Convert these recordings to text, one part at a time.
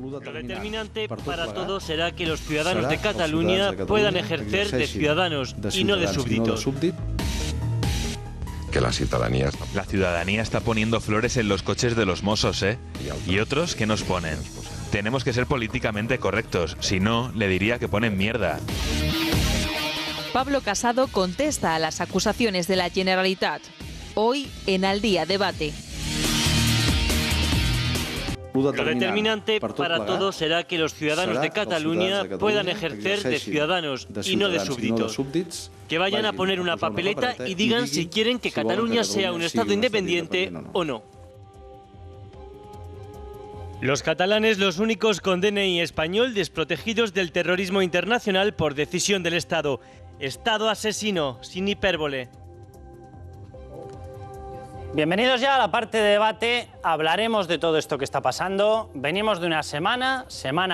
Lo determinante para todos será que los ciudadanos de Cataluña puedan ejercer de ciudadanos y no de súbditos. Que la ciudadanía está poniendo flores en los coches de los Mossos, ¿eh? Y otros que nos ponen. Tenemos que ser políticamente correctos, si no, le diría que ponen mierda. Pablo Casado contesta a las acusaciones de la Generalitat. Hoy en Al Día Debate. Lo determinante para todos será que los ciudadanos de Cataluña puedan ejercer de ciudadanos y no de súbditos. Que vayan a poner una papeleta y digan si quieren que Cataluña sea un Estado independiente o no. Los catalanes, los únicos con DNI español desprotegidos del terrorismo internacional por decisión del Estado. Estado asesino, sin hipérbole. Bienvenidos ya a la parte de debate. Hablaremos de todo esto que está pasando. Venimos de una semana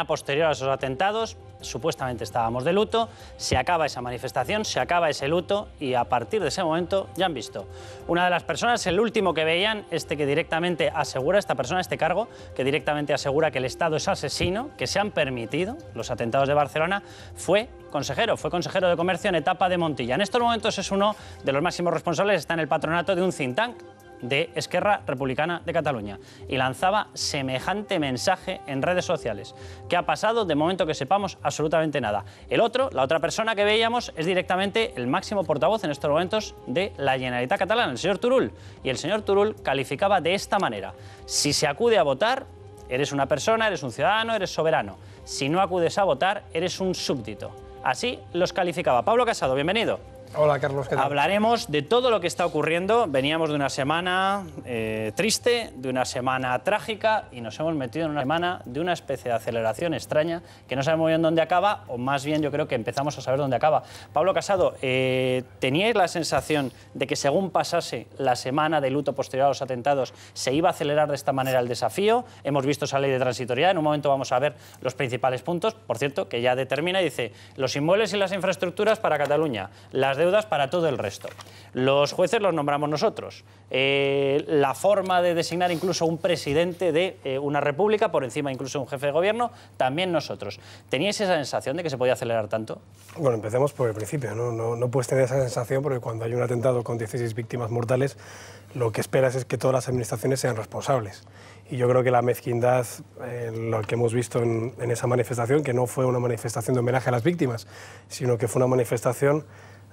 posterior a esos atentados. Supuestamente estábamos de luto. Se acaba esa manifestación, se acaba ese luto y a partir de ese momento ya han visto. Una de las personas, el último que veían, que directamente asegura, esta persona, este cargo, que directamente asegura que el Estado es asesino, que se han permitido los atentados de Barcelona, fue consejero de Comercio en etapa de Montilla. En estos momentos es uno de los máximos responsables, está en el patronato de un think tank de Esquerra Republicana de Cataluña y lanzaba semejante mensaje en redes sociales. ¿Qué ha pasado? De momento que sepamos absolutamente nada. La otra persona que veíamos es directamente el máximo portavoz en estos momentos de la Generalitat catalana, el señor Turull. Y el señor Turull calificaba de esta manera: si se acude a votar, eres una persona, eres un ciudadano, eres soberano. Si no acudes a votar, eres un súbdito. Así los calificaba. Pablo Casado, bienvenido. Hola, Carlos, ¿qué tal? Hablaremos de todo lo que está ocurriendo. Veníamos de una semana triste, de una semana trágica y nos hemos metido en una semana de una especie de aceleración extraña que no sabemos bien dónde acaba, o más bien yo creo que empezamos a saber dónde acaba. Pablo Casado, ¿teníais la sensación de que según pasase la semana de luto posterior a los atentados se iba a acelerar de esta manera el desafío? Hemos visto esa ley de transitoriedad, en un momento vamos a ver los principales puntos, por cierto, que ya determina y dice: los inmuebles y las infraestructuras para Cataluña, las deudas para todo el resto. Los jueces los nombramos nosotros. La forma de designar incluso un presidente de una república, por encima incluso de un jefe de gobierno, también nosotros. ¿Teníais esa sensación de que se podía acelerar tanto? Bueno, empecemos por el principio, ¿no? No puedes tener esa sensación porque cuando hay un atentado con 16 víctimas mortales, lo que esperas es que todas las administraciones sean responsables. Y yo creo que la mezquindad, lo que hemos visto en esa manifestación, que no fue una manifestación de homenaje a las víctimas, sino que fue una manifestación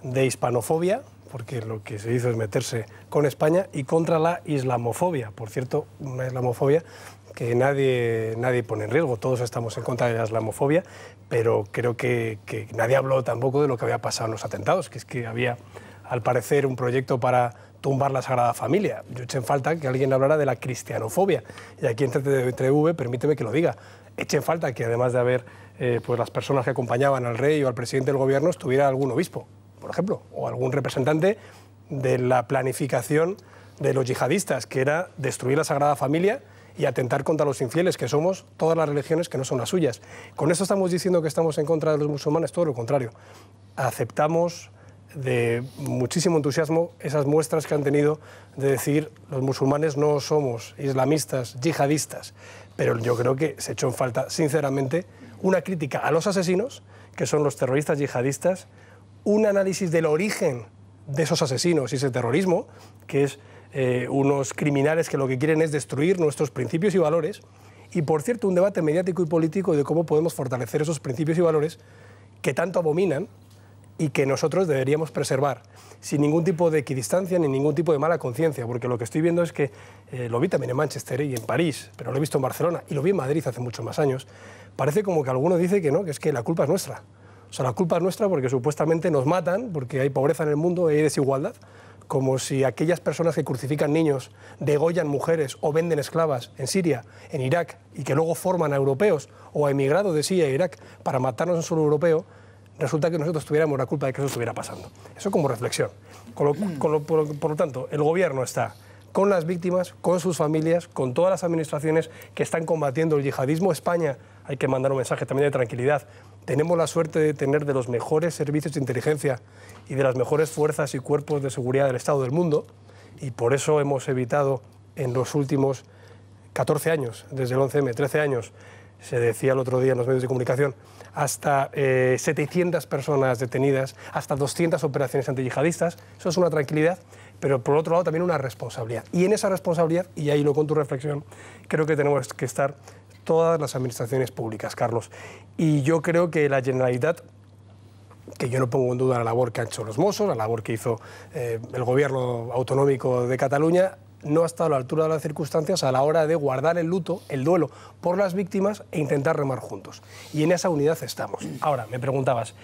de hispanofobia, porque lo que se hizo es meterse con España, y contra la islamofobia. Por cierto, una islamofobia que nadie pone en riesgo. Todos estamos en contra de la islamofobia, pero creo que nadie habló tampoco de lo que había pasado en los atentados, que es que había, al parecer, un proyecto para tumbar la Sagrada Familia. Yo eché en falta que alguien hablara de la cristianofobia. Y aquí en TTV, permíteme que lo diga, eché en falta que además de haber pues las personas que acompañaban al rey o al presidente del gobierno, estuviera algún obispo, por ejemplo, o algún representante de la planificación de los yihadistas, que era destruir la Sagrada Familia y atentar contra los infieles, que somos todas las religiones que no son las suyas. ¿Con eso estamos diciendo que estamos en contra de los musulmanes? Todo lo contrario. Aceptamos de muchísimo entusiasmo esas muestras que han tenido de decir los musulmanes no somos islamistas, yihadistas, pero yo creo que se echó en falta, sinceramente, una crítica a los asesinos, que son los terroristas yihadistas, un análisis del origen de esos asesinos y ese terrorismo, que es unos criminales que lo que quieren es destruir nuestros principios y valores, y por cierto un debate mediático y político de cómo podemos fortalecer esos principios y valores que tanto abominan y que nosotros deberíamos preservar, sin ningún tipo de equidistancia ni ningún tipo de mala conciencia, porque lo que estoy viendo es que, lo vi también en Manchester y en París, pero lo he visto en Barcelona y lo vi en Madrid hace muchos más años, parece como que alguno dice que no, que es que la culpa es nuestra. O sea, la culpa es nuestra porque supuestamente nos matan, porque hay pobreza en el mundo y hay desigualdad, como si aquellas personas que crucifican niños, degollan mujeres o venden esclavas en Siria, en Irak, y que luego forman a europeos o a emigrados de Siria e Irak para matarnos en suelo europeo, resulta que nosotros tuviéramos la culpa de que eso estuviera pasando. Eso como reflexión. Por lo tanto, el gobierno está con las víctimas, con sus familias, con todas las administraciones que están combatiendo el yihadismo. España, hay que mandar un mensaje también de tranquilidad. Tenemos la suerte de tener de los mejores servicios de inteligencia y de las mejores fuerzas y cuerpos de seguridad del Estado del mundo, y por eso hemos evitado en los últimos 14 años, desde el 11M, 13 años, se decía el otro día en los medios de comunicación, hasta 700 personas detenidas, hasta 200 operaciones antiyihadistas. Eso es una tranquilidad, pero por otro lado también una responsabilidad. Y en esa responsabilidad, y ahí lo con tu reflexión, creo que tenemos que estar todas las administraciones públicas, Carlos. Y yo creo que la Generalitat, que yo no pongo en duda la labor que han hecho los Mossos, la labor que hizo el gobierno autonómico de Cataluña, no ha estado a la altura de las circunstancias a la hora de guardar el luto, el duelo por las víctimas e intentar remar juntos. Y en esa unidad estamos. Ahora, me preguntabas,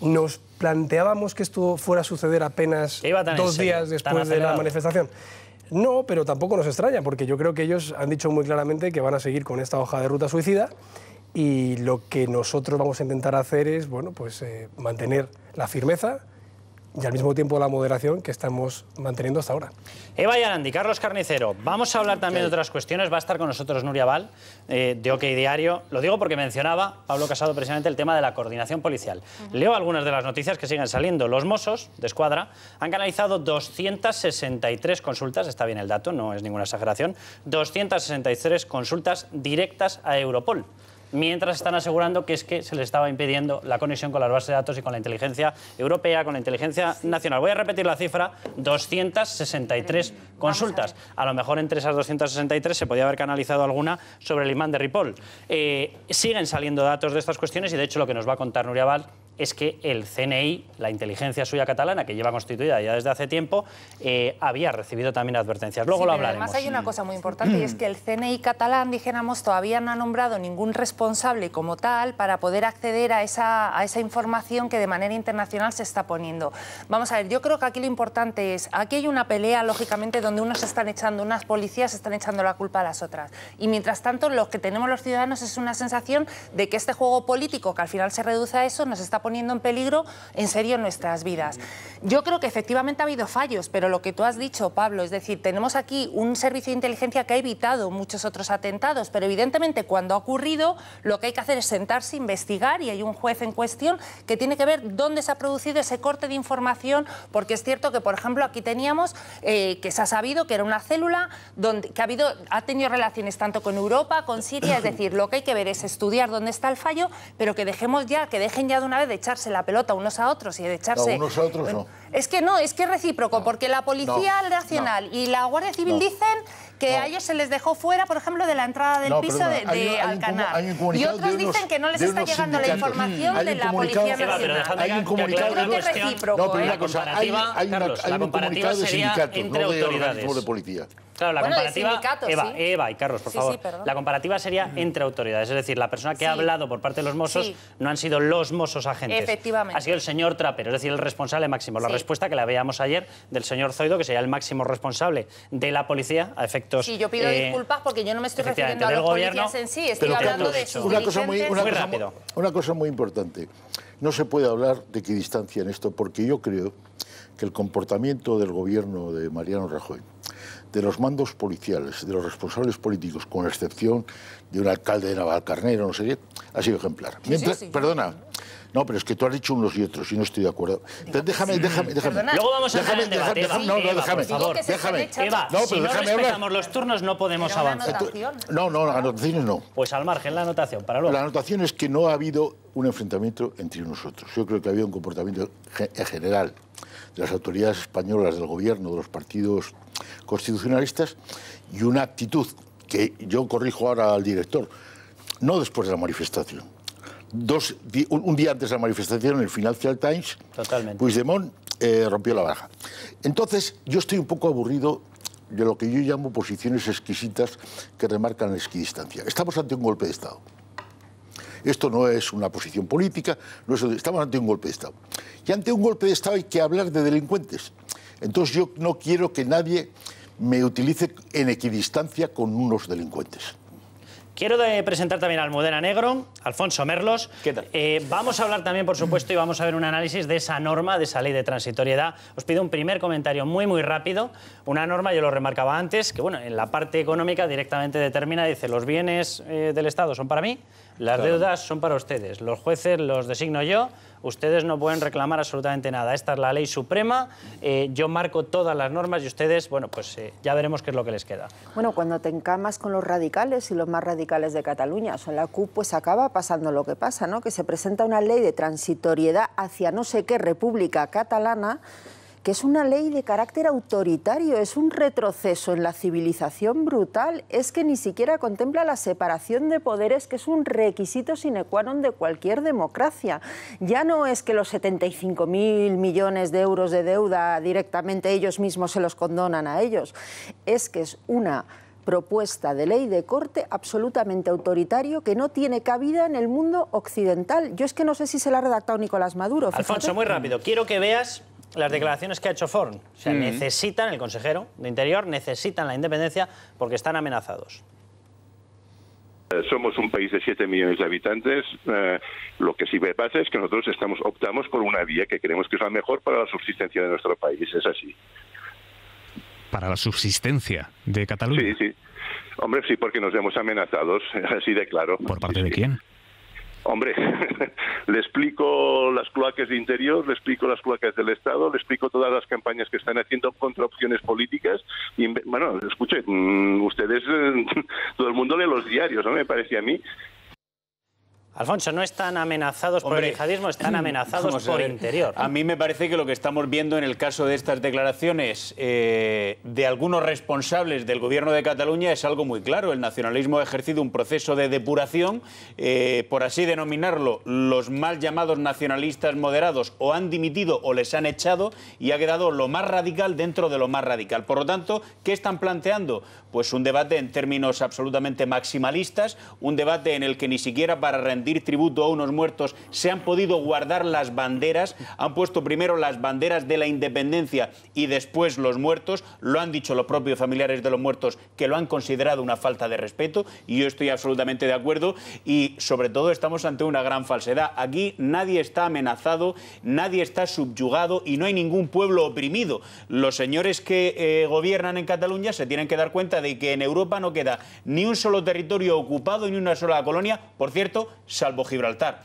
¿nos planteábamos que esto fuera a suceder apenas 2 días después de la manifestación? No, pero tampoco nos extraña, porque yo creo que ellos han dicho muy claramente que van a seguir con esta hoja de ruta suicida, y lo que nosotros vamos a intentar hacer es, bueno, pues, mantener la firmeza y al mismo tiempo la moderación que estamos manteniendo hasta ahora. Eva Yarandi, Carlos Carnicero, vamos a hablar también de otras cuestiones. Va a estar con nosotros Nuria Val, de OK Diario. Lo digo porque mencionaba Pablo Casado precisamente el tema de la coordinación policial. Leo algunas de las noticias que siguen saliendo. Los Mossos de Escuadra han canalizado 263 consultas, está bien el dato, no es ninguna exageración, 263 consultas directas a Europol, mientras están asegurando que es que se les estaba impidiendo la conexión con las bases de datos y con la inteligencia europea, con la inteligencia nacional. Voy a repetir la cifra, 263 consultas. A lo mejor entre esas 263 se podía haber canalizado alguna sobre el imán de Ripoll. Siguen saliendo datos de estas cuestiones y, de hecho, lo que nos va a contar Nuria Val es que el CNI, la inteligencia suya catalana, que lleva constituida ya desde hace tiempo, había recibido también advertencias. Luego lo hablaremos. Además hay una cosa muy importante, y es que el CNI catalán, dijéramos, todavía no ha nombrado ningún responsable como tal para poder acceder a esa información que de manera internacional se está poniendo. Vamos a ver, yo creo que aquí lo importante es, aquí hay una pelea, lógicamente, donde unos están echando, unas policías están echando la culpa a las otras. Y mientras tanto, lo que tenemos los ciudadanos es una sensación de que este juego político, que al final se reduce a eso, nos está poniendo en peligro, en serio, nuestras vidas. Yo creo que efectivamente ha habido fallos, pero lo que tú has dicho, Pablo, es decir, tenemos aquí un servicio de inteligencia que ha evitado muchos otros atentados, pero evidentemente cuando ha ocurrido, lo que hay que hacer es sentarse, investigar, y hay un juez en cuestión que tiene que ver dónde se ha producido ese corte de información, porque es cierto que, por ejemplo, aquí teníamos que se ha sabido que era una célula que ha tenido relaciones tanto con Europa, con Siria, es decir, lo que hay que ver es estudiar dónde está el fallo, pero que dejen ya de una vez de echarse la pelota unos a otros y de echarse... No, unos a otros no. Es que no, es que es recíproco, porque la Policía Nacional y la Guardia Civil dicen que a ellos se les dejó fuera, por ejemplo, de la entrada del piso de Alcanar. Y otros dicen que no les está llegando la información de la Policía Nacional. Hay un comunicado. Yo creo que es recíproco. No, pero una cosa, Carlos, la comparativa sería entre autoridades. De policía. Claro, la comparativa, Eva y Carlos, por favor, la comparativa sería entre autoridades, es decir, la persona que ha hablado por parte de los Mossos no han sido los Mossos agentes. Efectivamente. Ha sido el señor Trapero, es decir, el responsable máximo. La respuesta que la veíamos ayer del señor Zoido, que sería el máximo responsable de la policía a efectos... Sí, yo pido disculpas porque yo no me estoy refiriendo a los policías en sí, estoy hablando de sus dirigentes. Una cosa muy importante, no se puede hablar de equidistancia en esto, porque yo creo que el comportamiento del gobierno de Mariano Rajoy, de los mandos policiales, de los responsables políticos, con excepción de un alcalde de Navalcarnero, no sé qué, ha sido ejemplar. Perdona, no, pero es que tú has dicho unos y otros y no estoy de acuerdo. Entonces, déjame. Luego vamos a entrar en debate. Déjame. Eva, si no respetamos los turnos no podemos avanzar. No, anotaciones no. Pues al margen, la anotación, para luego. La anotación es que no ha habido un enfrentamiento entre nosotros. Yo creo que ha habido un comportamiento en general de las autoridades españolas, del gobierno, de los partidos constitucionalistas, y una actitud que yo corrijo ahora al director, no después de la manifestación. Un día antes de la manifestación, en el Financial Times, Puigdemont rompió la baraja. Entonces, yo estoy un poco aburrido de lo que yo llamo posiciones exquisitas que remarcan la equidistancia. Estamos ante un golpe de Estado. Esto no es una posición política, estamos ante un golpe de Estado. Y ante un golpe de Estado hay que hablar de delincuentes. Entonces yo no quiero que nadie me utilice en equidistancia con unos delincuentes. Quiero presentar también a Almudena Negro, Alfonso Merlos. ¿Qué tal? Vamos a hablar también, por supuesto, y vamos a ver un análisis de esa norma, de esa ley de transitoriedad. Os pido un primer comentario muy rápido. Una norma, yo lo remarcaba antes, que bueno, en la parte económica directamente determina, dice, los bienes del Estado son para mí, las deudas son para ustedes, los jueces los designo yo, ustedes no pueden reclamar absolutamente nada. Esta es la ley suprema, yo marco todas las normas y ustedes, bueno, pues ya veremos qué es lo que les queda. Bueno, cuando te encamas con los radicales y los más radicales radicales de Cataluña. En la CUP pues acaba pasando lo que pasa, ¿no? Que se presenta una ley de transitoriedad hacia no sé qué república catalana, que es una ley de carácter autoritario, es un retroceso en la civilización brutal, es que ni siquiera contempla la separación de poderes, que es un requisito sine qua non de cualquier democracia. Ya no es que los 75.000 millones de euros de deuda directamente ellos mismos se los condonan a ellos, es que es una propuesta de ley de corte absolutamente autoritario que no tiene cabida en el mundo occidental. Yo es que no sé si se la ha redactado Nicolás Maduro. Fíjate. Alfonso, muy rápido, quiero que veas las declaraciones que ha hecho Forn. O sea, necesitan, el consejero de Interior, necesitan la independencia porque están amenazados. Somos un país de 7 millones de habitantes. Lo que sí me pasa es que nosotros optamos por una vía que creemos que es la mejor para la subsistencia de nuestro país. Es así. ¿Para la subsistencia de Cataluña? Sí, sí. Hombre, sí, porque nos vemos amenazados, así de claro. ¿Por parte de quién? Hombre, le explico las cloacas de Interior, le explico las cloacas del Estado, le explico todas las campañas que están haciendo contra opciones políticas. Y, bueno, escuche, ustedes, todo el mundo lee los diarios, ¿no? Me parece a mí. Alfonso, no están amenazados por el yihadismo, están amenazados por Interior. A mí me parece que lo que estamos viendo en el caso de estas declaraciones de algunos responsables del Gobierno de Cataluña es algo muy claro. El nacionalismo ha ejercido un proceso de depuración, por así denominarlo. Los mal llamados nacionalistas moderados o han dimitido o les han echado y ha quedado lo más radical dentro de lo más radical. Por lo tanto, ¿qué están planteando? Pues un debate en términos absolutamente maximalistas, un debate en el que ni siquiera para rendir tributo a unos muertos se han podido guardar las banderas, han puesto primero las banderas de la independencia y después los muertos, lo han dicho los propios familiares de los muertos que lo han considerado una falta de respeto y yo estoy absolutamente de acuerdo y sobre todo estamos ante una gran falsedad. Aquí nadie está amenazado, nadie está subyugado y no hay ningún pueblo oprimido. Los señores que gobiernan en Cataluña se tienen que dar cuenta de que en Europa no queda ni un solo territorio ocupado ni una sola colonia, por cierto, salvo Gibraltar,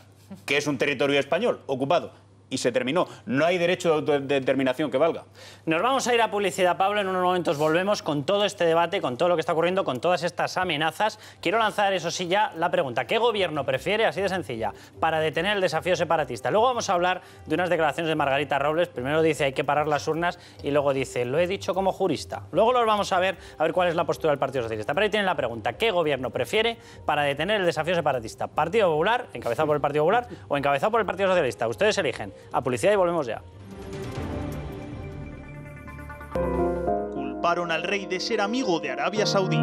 que es un territorio español ocupado. Y se terminó. No hay derecho de autodeterminación que valga. Nos vamos a ir a publicidad, Pablo. En unos momentos volvemos con todo este debate, con todo lo que está ocurriendo, con todas estas amenazas. Quiero lanzar, eso sí, ya la pregunta. ¿Qué gobierno prefiere, así de sencilla, para detener el desafío separatista? Luego vamos a hablar de unas declaraciones de Margarita Robles. Primero dice hay que parar las urnas y luego dice lo he dicho como jurista. Luego los vamos a ver cuál es la postura del Partido Socialista. Pero ahí tienen la pregunta. ¿Qué gobierno prefiere para detener el desafío separatista? ¿Partido Popular, encabezado por el Partido Popular, o encabezado por el Partido Socialista? Ustedes eligen. A publicidad y volvemos ya. Culparon al rey de ser amigo de Arabia Saudí.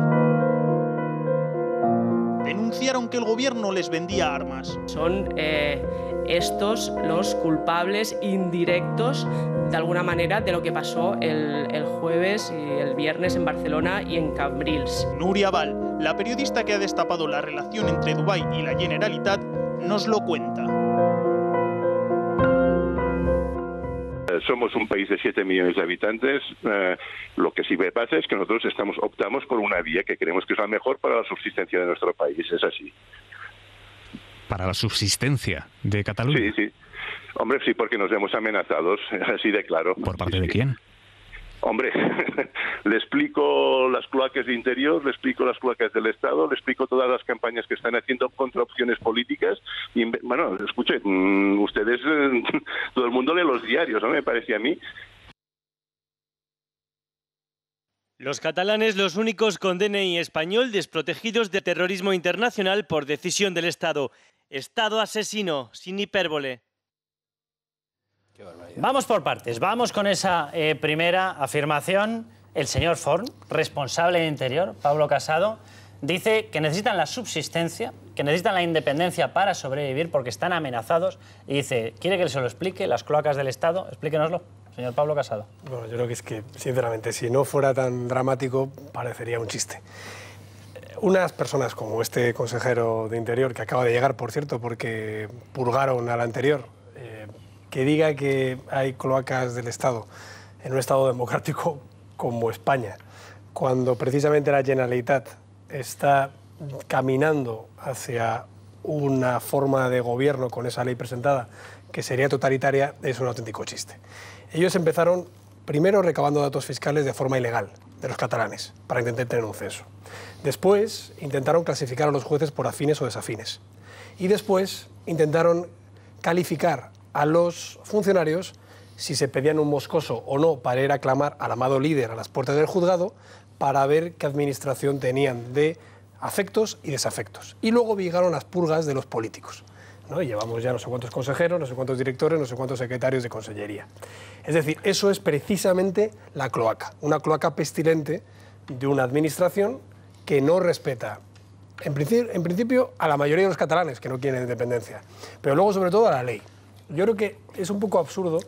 Denunciaron que el gobierno les vendía armas. Son estos los culpables indirectos, de alguna manera, de lo que pasó el jueves y el viernes en Barcelona y en Cambrils. Núria Val, la periodista que ha destapado la relación entre Dubái y la Generalitat, nos lo cuenta. Somos un país de 7 millones de habitantes. Lo que sí me pasa es que nosotros optamos por una vía que creemos que es la mejor para la subsistencia de nuestro país. Es así. ¿Para la subsistencia de Cataluña? Sí, sí. Hombre, sí, porque nos vemos amenazados, así de claro. ¿Por parte de quién? Hombre, le explico las cloacas de Interior, le explico las cloacas del Estado, le explico todas las campañas que están haciendo contra opciones políticas. Y, bueno, escuche, ustedes, todo el mundo lee los diarios, ¿no? Me parece a mí. Los catalanes, los únicos con DNI español desprotegidos de terrorismo internacional por decisión del Estado. Estado asesino, sin hipérbole. Vamos por partes, vamos con esa primera afirmación. El señor Forn, responsable de Interior, Pablo Casado, dice que necesitan la subsistencia, que necesitan la independencia para sobrevivir porque están amenazados. Y dice, ¿quiere que se lo explique? Las cloacas del Estado, explíquenoslo, señor Pablo Casado. Bueno, yo creo que es que, sinceramente, si no fuera tan dramático, parecería un chiste. Unas personas como este consejero de Interior, que acaba de llegar, por cierto, porque purgaron al anterior, que diga que hay cloacas del Estado en un Estado democrático como España, cuando precisamente la Generalitat está caminando hacia una forma de gobierno con esa ley presentada que sería totalitaria, es un auténtico chiste. Ellos empezaron primero recabando datos fiscales de forma ilegal, de los catalanes para intentar tener un censo. Después intentaron clasificar a los jueces por afines o desafines. Y después intentaron calificar a los funcionarios si se pedían un moscoso o no para ir a clamar al amado líder a las puertas del juzgado para ver qué administración tenían de afectos y desafectos. Y luego llegaron las purgas de los políticos, ¿no? Y llevamos ya no sé cuántos consejeros, no sé cuántos directores, no sé cuántos secretarios de consellería. Es decir, eso es precisamente la cloaca, una cloaca pestilente de una administración que no respeta, en principio, a la mayoría de los catalanes que no quieren independencia, pero luego sobre todo a la ley. Yo creo que es un poco absurdo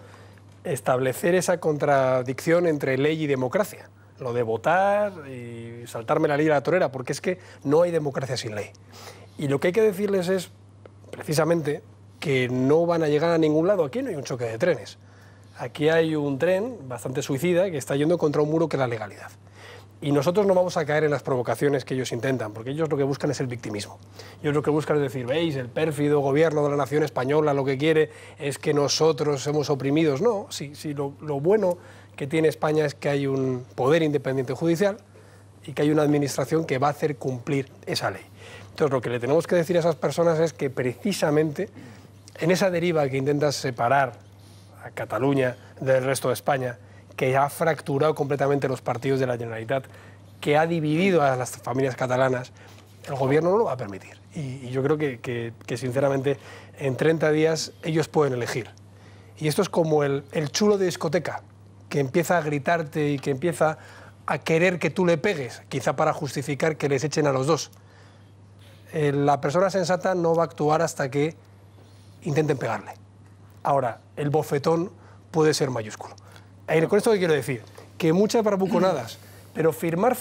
establecer esa contradicción entre ley y democracia, lo de votar y saltarme la ley a la torera, porque es que no hay democracia sin ley. Y lo que hay que decirles es, precisamente, que no van a llegar a ningún lado. Aquí no hay un choque de trenes. Aquí hay un tren bastante suicida que está yendo contra un muro que es la legalidad. Y nosotros no vamos a caer en las provocaciones que ellos intentan, porque ellos lo que buscan es el victimismo. Ellos lo que buscan es decir, veis, el pérfido gobierno de la nación española lo que quiere es que nosotros somos oprimidos. No, sí, lo bueno que tiene España es que hay un poder independiente judicial y que hay una administración que va a hacer cumplir esa ley. Entonces, lo que le tenemos que decir a esas personas es que precisamente en esa deriva que intenta separar a Cataluña del resto de España, que ha fracturado completamente los partidos de la Generalitat, que ha dividido a las familias catalanas, el gobierno no lo va a permitir. Y yo creo que sinceramente, en 30 días ellos pueden elegir. Y esto es como el chulo de discoteca, que empieza a gritarte y que empieza a querer que tú le pegues, quizá para justificar que les echen a los dos. La persona sensata no va a actuar hasta que intenten pegarle. Ahora, el bofetón puede ser mayúsculo. Con esto que quiero decir, que muchas bravuconadas, pero firmar,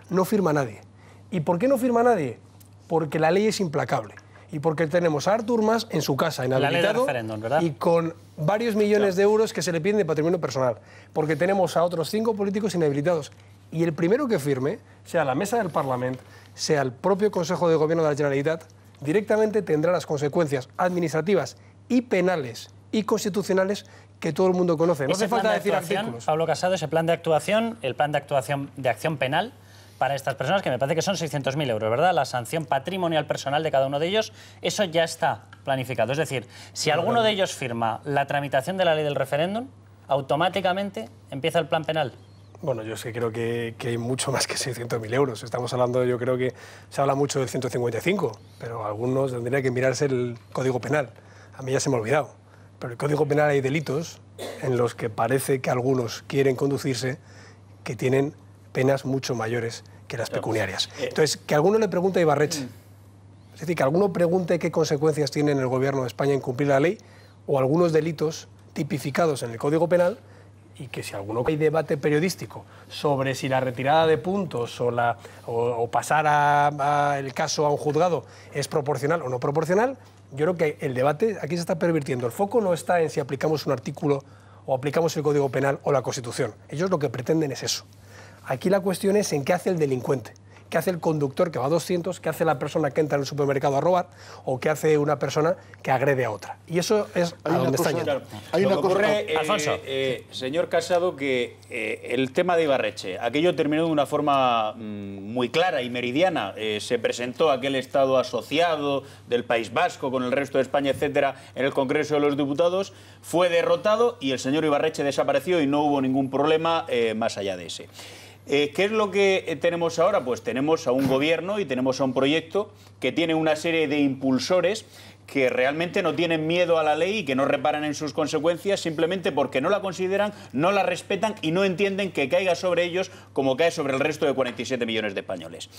no firma nadie. ¿Y por qué no firma nadie? Porque la ley es implacable. Y porque tenemos a Artur Mas en su casa, inhabilitado, y con varios millones de euros que se le piden de patrimonio personal. Porque tenemos a otros 5 políticos inhabilitados. Y el primero que firme, sea la mesa del Parlamento, sea el propio Consejo de Gobierno de la Generalitat, directamente tendrá las consecuencias administrativas y penales y constitucionales que todo el mundo conoce. No hace falta decir artículos. Pablo Casado, ese plan de actuación, el plan de acción penal para estas personas, que me parece que son 600.000 euros, ¿verdad? La sanción patrimonial personal de cada uno de ellos, eso ya está planificado. Es decir, si alguno de ellos firma la tramitación de la ley del referéndum, automáticamente empieza el plan penal. Bueno, yo sí creo que hay mucho más que 600.000 euros. Estamos hablando, yo creo que se habla mucho del 155, pero algunos tendrían que mirarse el Código Penal. A mí ya se me ha olvidado. Pero en el Código Penal hay delitos en los que parece que algunos quieren conducirse que tienen penas mucho mayores que las pecuniarias. Entonces, que alguno le pregunte a Ibarretxe, es decir, que alguno pregunte qué consecuencias tiene en el Gobierno de España incumplir la ley o algunos delitos tipificados en el Código Penal, y que si alguno hay debate periodístico sobre si la retirada de puntos o pasar el caso a un juzgado es proporcional o no proporcional, yo creo que el debate aquí se está pervirtiendo. El foco no está en si aplicamos un artículo o aplicamos el Código Penal o la Constitución. Ellos lo que pretenden es eso. Aquí la cuestión es en qué hace el delincuente, qué hace el conductor que va a 200, qué hace la persona que entra en el supermercado a robar o qué hace una persona que agrede a otra. Y eso es a donde está yendo. Hay una cosa, Alfonso. Señor Casado, que el tema de Ibarretxe, aquello terminó de una forma muy clara y meridiana. Se presentó aquel Estado asociado del País Vasco con el resto de España, etcétera, en el Congreso de los Diputados, fue derrotado y el señor Ibarretxe desapareció y no hubo ningún problema más allá de ese. ¿Qué es lo que tenemos ahora? Pues tenemos a un gobierno y tenemos a un proyecto que tiene una serie de impulsores que realmente no tienen miedo a la ley y que no reparan en sus consecuencias simplemente porque no la consideran, no la respetan y no entienden que caiga sobre ellos como cae sobre el resto de 47 millones de españoles.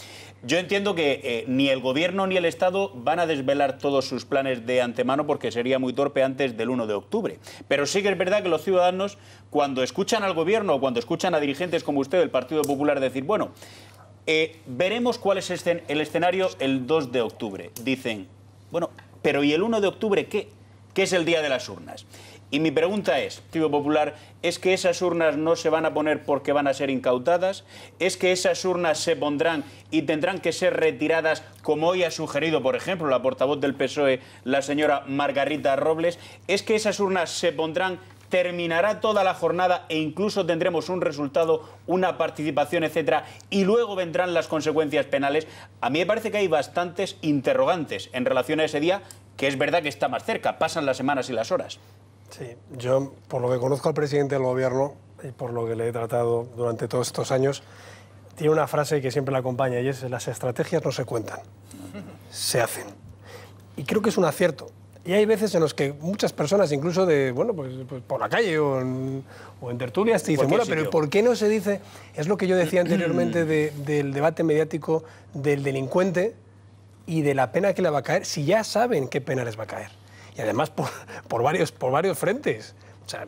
Yo entiendo que ni el Gobierno ni el Estado van a desvelar todos sus planes de antemano porque sería muy torpe antes del 1 de octubre. Pero sí que es verdad que los ciudadanos, cuando escuchan al Gobierno o cuando escuchan a dirigentes como usted del Partido Popular decir, bueno, veremos cuál es el escenario el 2 de octubre. Dicen, bueno, pero ¿y el 1 de octubre qué? ¿Qué es el día de las urnas? Y mi pregunta es, Partido Popular, ¿es que esas urnas no se van a poner porque van a ser incautadas? ¿Es que esas urnas se pondrán y tendrán que ser retiradas, como hoy ha sugerido, por ejemplo, la portavoz del PSOE, la señora Margarita Robles? ¿Es que esas urnas se pondrán terminará toda la jornada e incluso tendremos un resultado, una participación, etcétera, y luego vendrán las consecuencias penales. A mí me parece que hay bastantes interrogantes en relación a ese día, que es verdad que está más cerca, pasan las semanas y las horas. Sí, yo, por lo que conozco al presidente del Gobierno y por lo que le he tratado durante todos estos años, tiene una frase que siempre le acompaña y es: las estrategias no se cuentan, se hacen. Y creo que es un acierto. Y hay veces en los que muchas personas, incluso de, bueno, pues por la calle o en tertulias, te dicen, bueno, pero ¿por qué no se dice? Es lo que yo decía anteriormente del debate mediático del delincuente y de la pena que le va a caer, si ya saben qué pena les va a caer. Y además por varios frentes. O sea,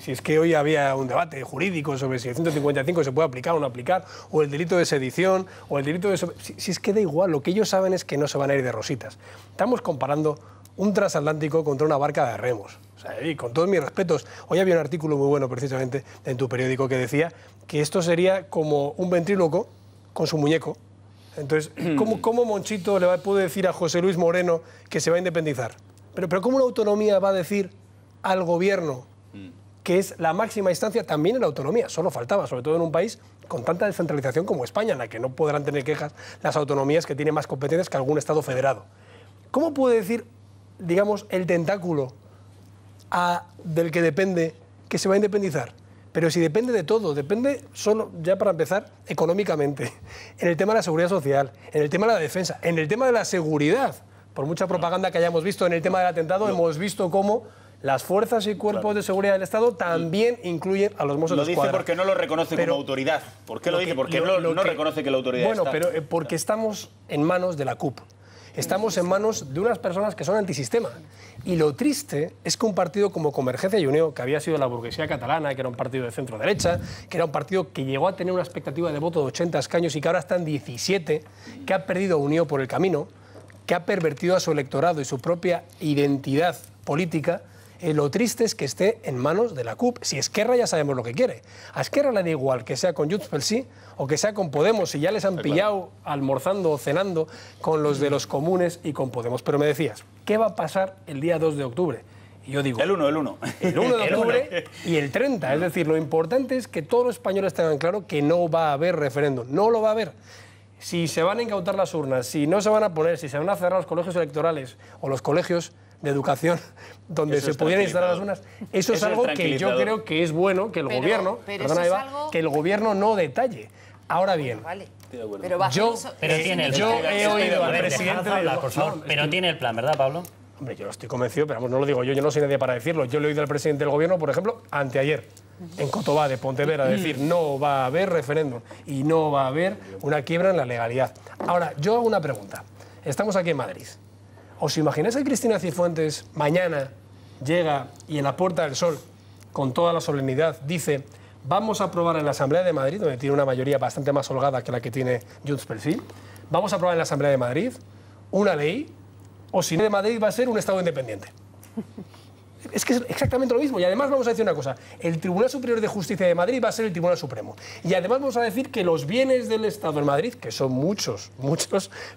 si es que hoy había un debate jurídico sobre si el 155 se puede aplicar o no aplicar, o el delito de sedición, o el delito de... Si es que da igual, lo que ellos saben es que no se van a ir de rositas. Estamos comparando un transatlántico contra una barca de remos. O sea, y con todos mis respetos, hoy había un artículo muy bueno precisamente en tu periódico que decía que esto sería como un ventríloco con su muñeco. Entonces, ¿cómo Monchito le puede decir a José Luis Moreno que se va a independizar? Pero ¿cómo una autonomía va a decir al gobierno, que es la máxima instancia también en la autonomía? Solo faltaba, sobre todo en un país con tanta descentralización como España, en la que no podrán tener quejas las autonomías que tienen más competencias que algún Estado federado. ¿Cómo puede decir, digamos, el tentáculo del que depende que se va a independizar? Pero si depende de todo, depende solo, ya para empezar, económicamente, en el tema de la seguridad social, en el tema de la defensa, en el tema de la seguridad. Por mucha propaganda que hayamos visto en el tema del atentado, hemos visto cómo las fuerzas y cuerpos de seguridad del Estado también incluyen a los Mossos de Escuadra. Lo dice porque no lo reconoce como autoridad. ¿Por qué lo dice? Porque no reconoce que la autoridad está... Bueno, pero porque estamos en manos de la CUP. Estamos en manos de unas personas que son antisistema. Y lo triste es que un partido como Convergencia y Unió, que había sido la burguesía catalana, que era un partido de centro-derecha, que era un partido que llegó a tener una expectativa de voto de 80 escaños y que ahora está en 17, que ha perdido Unió por el camino, que ha pervertido a su electorado y su propia identidad política, lo triste es que esté en manos de la CUP. Si Esquerra ya sabemos lo que quiere. A Esquerra le da igual que sea con Junts pel Sí o que sea con Podemos, si ya les han pillado almorzando o cenando con los de los comunes y con Podemos. Pero me decías, ¿qué va a pasar el día 2 de octubre? Y yo digo... El 1. El 1 de octubre y el 30. Es decir, lo importante es que todos los españoles tengan claro que no va a haber referéndum. No lo va a haber. Si se van a incautar las urnas, si no se van a poner, si se van a cerrar los colegios electorales o los colegios de educación donde se pudieran instalar las urnas, eso es algo que yo creo que es bueno que el gobierno, perdona Eva, que el gobierno no detalle. Ahora bien, yo he oído al presidente hablar, por favor, pero tiene el plan, ¿verdad, Pablo? Hombre, yo estoy convencido, pero vamos, no lo digo yo no soy nadie para decirlo. Yo le he oído al presidente del gobierno, por ejemplo, anteayer, en Cotobá de Pontevedra, decir no va a haber referéndum y no va a haber una quiebra en la legalidad. Ahora, yo hago una pregunta. Estamos aquí en Madrid. ¿Os imagináis que Cristina Cifuentes mañana llega y en la Puerta del Sol, con toda la solemnidad, dice vamos a aprobar en la Asamblea de Madrid, donde tiene una mayoría bastante más holgada que la que tiene Junts pel Sí, vamos a aprobar en la Asamblea de Madrid una ley, o si no de Madrid va a ser un Estado independiente? Es que es exactamente lo mismo. Y además vamos a decir una cosa, el Tribunal Superior de Justicia de Madrid va a ser el Tribunal Supremo. Y además vamos a decir que los bienes del Estado en Madrid, que son muchos,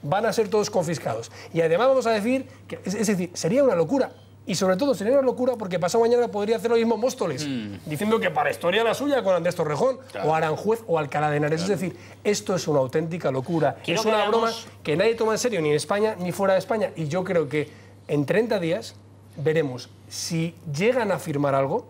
van a ser todos confiscados. Y además vamos a decir, que, es decir, sería una locura. Y sobre todo sería una locura porque pasado mañana podría hacer lo mismo Móstoles, diciendo que para historia la suya con Andrés Torrejón, o Aranjuez o Alcalá de Henares. Es decir, esto es una auténtica locura. Es una broma que nadie toma en serio, ni en España ni fuera de España. Y yo creo que en 30 días veremos si llegan a firmar algo,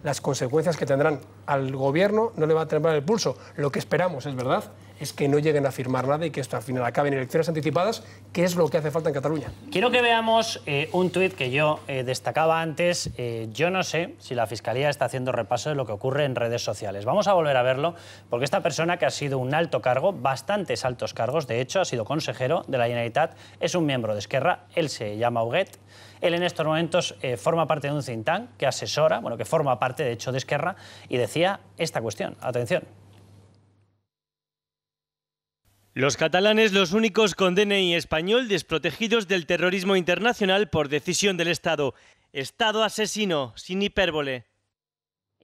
las consecuencias que tendrán al gobierno. No le va a temblar el pulso. Lo que esperamos, es verdad, es que no lleguen a firmar nada y que esto al final acabe en elecciones anticipadas, que es lo que hace falta en Cataluña. Quiero que veamos un tuit que yo destacaba antes. Yo no sé si la Fiscalía está haciendo repaso de lo que ocurre en redes sociales. Vamos a volver a verlo, porque esta persona, que ha sido un alto cargo, bastantes altos cargos, de hecho ha sido consejero de la Generalitat, es un miembro de Esquerra, él se llama Huguet. Él en estos momentos forma parte de un think tank que asesora, bueno, que forma parte de hecho de Esquerra, y decía esta cuestión. Atención. Los catalanes, los únicos con DNI español desprotegidos del terrorismo internacional por decisión del Estado. Estado asesino, sin hipérbole.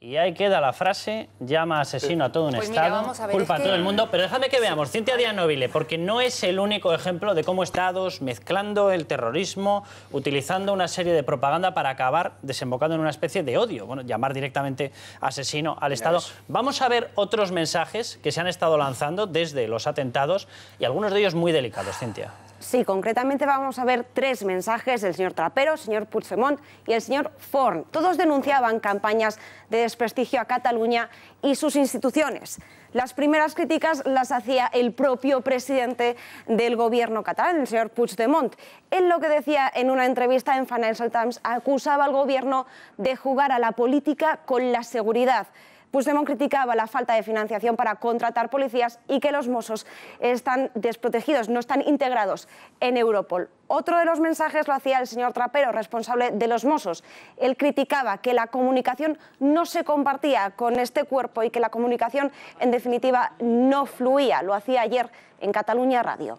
Y ahí queda la frase, llama asesino a todo un Estado, culpa a todo el mundo. Pero déjame que veamos, Cintia Díaz Nobile, porque no es el único ejemplo de cómo Estados, mezclando el terrorismo, utilizando una serie de propaganda para acabar desembocando en una especie de odio. Bueno, llamar directamente asesino al Estado. Vamos a ver otros mensajes que se han estado lanzando desde los atentados y algunos de ellos muy delicados, Cintia. Sí, concretamente vamos a ver 3 mensajes del señor Trapero, el señor Puigdemont y el señor Forn. Todos denunciaban campañas de desprestigio a Cataluña y sus instituciones. Las primeras críticas las hacía el propio presidente del gobierno catalán, el señor Puigdemont. Él lo que decía en una entrevista en Financial Times acusaba al gobierno de jugar a la política con la seguridad. Puigdemont criticaba la falta de financiación para contratar policías y que los Mossos están desprotegidos, no están integrados en Europol. Otro de los mensajes lo hacía el señor Trapero, responsable de los Mossos. Él criticaba que la comunicación no se compartía con este cuerpo y que la comunicación, en definitiva, no fluía. Lo hacía ayer en Catalunya Radio.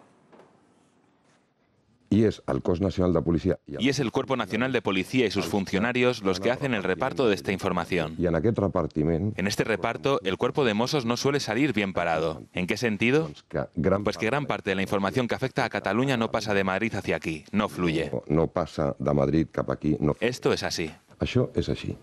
Y es el Cos Nacional de Policía. Y es el Cuerpo Nacional de Policía y sus funcionarios los que hacen el reparto de esta información. Y en aquest repartiment... En este reparto, el cuerpo de Mossos no suele salir bien parado. ¿En qué sentido? Pues que gran parte de la información que afecta a Cataluña no pasa de Madrid hacia aquí, no fluye. No pasa de Madrid cap aquí. No. Esto es así. Això és així.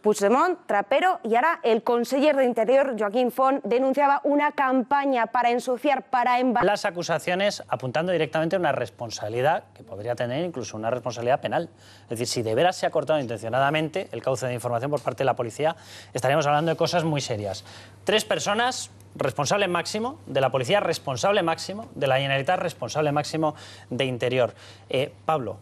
Puigdemont, Trapero y ahora el conseller de Interior, Joaquín Forn, denunciaba una campaña para ensuciar, para embarrar... Las acusaciones apuntando directamente a una responsabilidad que podría tener incluso una responsabilidad penal. Es decir, si de veras se ha cortado intencionadamente el cauce de información por parte de la policía, estaríamos hablando de cosas muy serias. 3 personas... responsable máximo de la policía, responsable máximo de la Generalitat, responsable máximo de Interior. Pablo,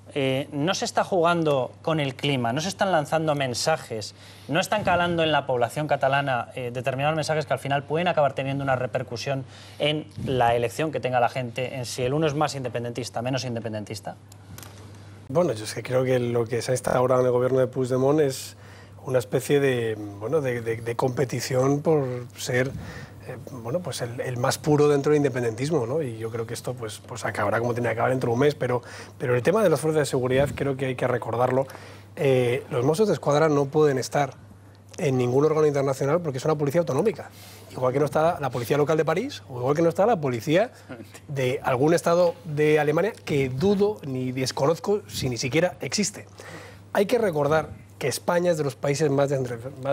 no se está jugando con el clima, no se están lanzando mensajes, no están calando en la población catalana determinados mensajes que al final pueden acabar teniendo una repercusión en la elección que tenga la gente, en si el uno es más independentista, menos independentista. Bueno, yo es que creo que lo que se ha instaurado en el gobierno de Puigdemont es una especie de, bueno, de competición por ser... bueno, pues el más puro dentro del independentismo, ¿no? Y yo creo que esto pues acabará como tiene que acabar dentro de un mes, pero el tema de las fuerzas de seguridad creo que hay que recordarlo. Los Mossos de Escuadra no pueden estar en ningún órgano internacional porque es una policía autonómica, igual que no está la policía local de París o igual que no está la policía de algún estado de Alemania que dudo ni desconozco si ni siquiera existe. Hay que recordar que España es de los países más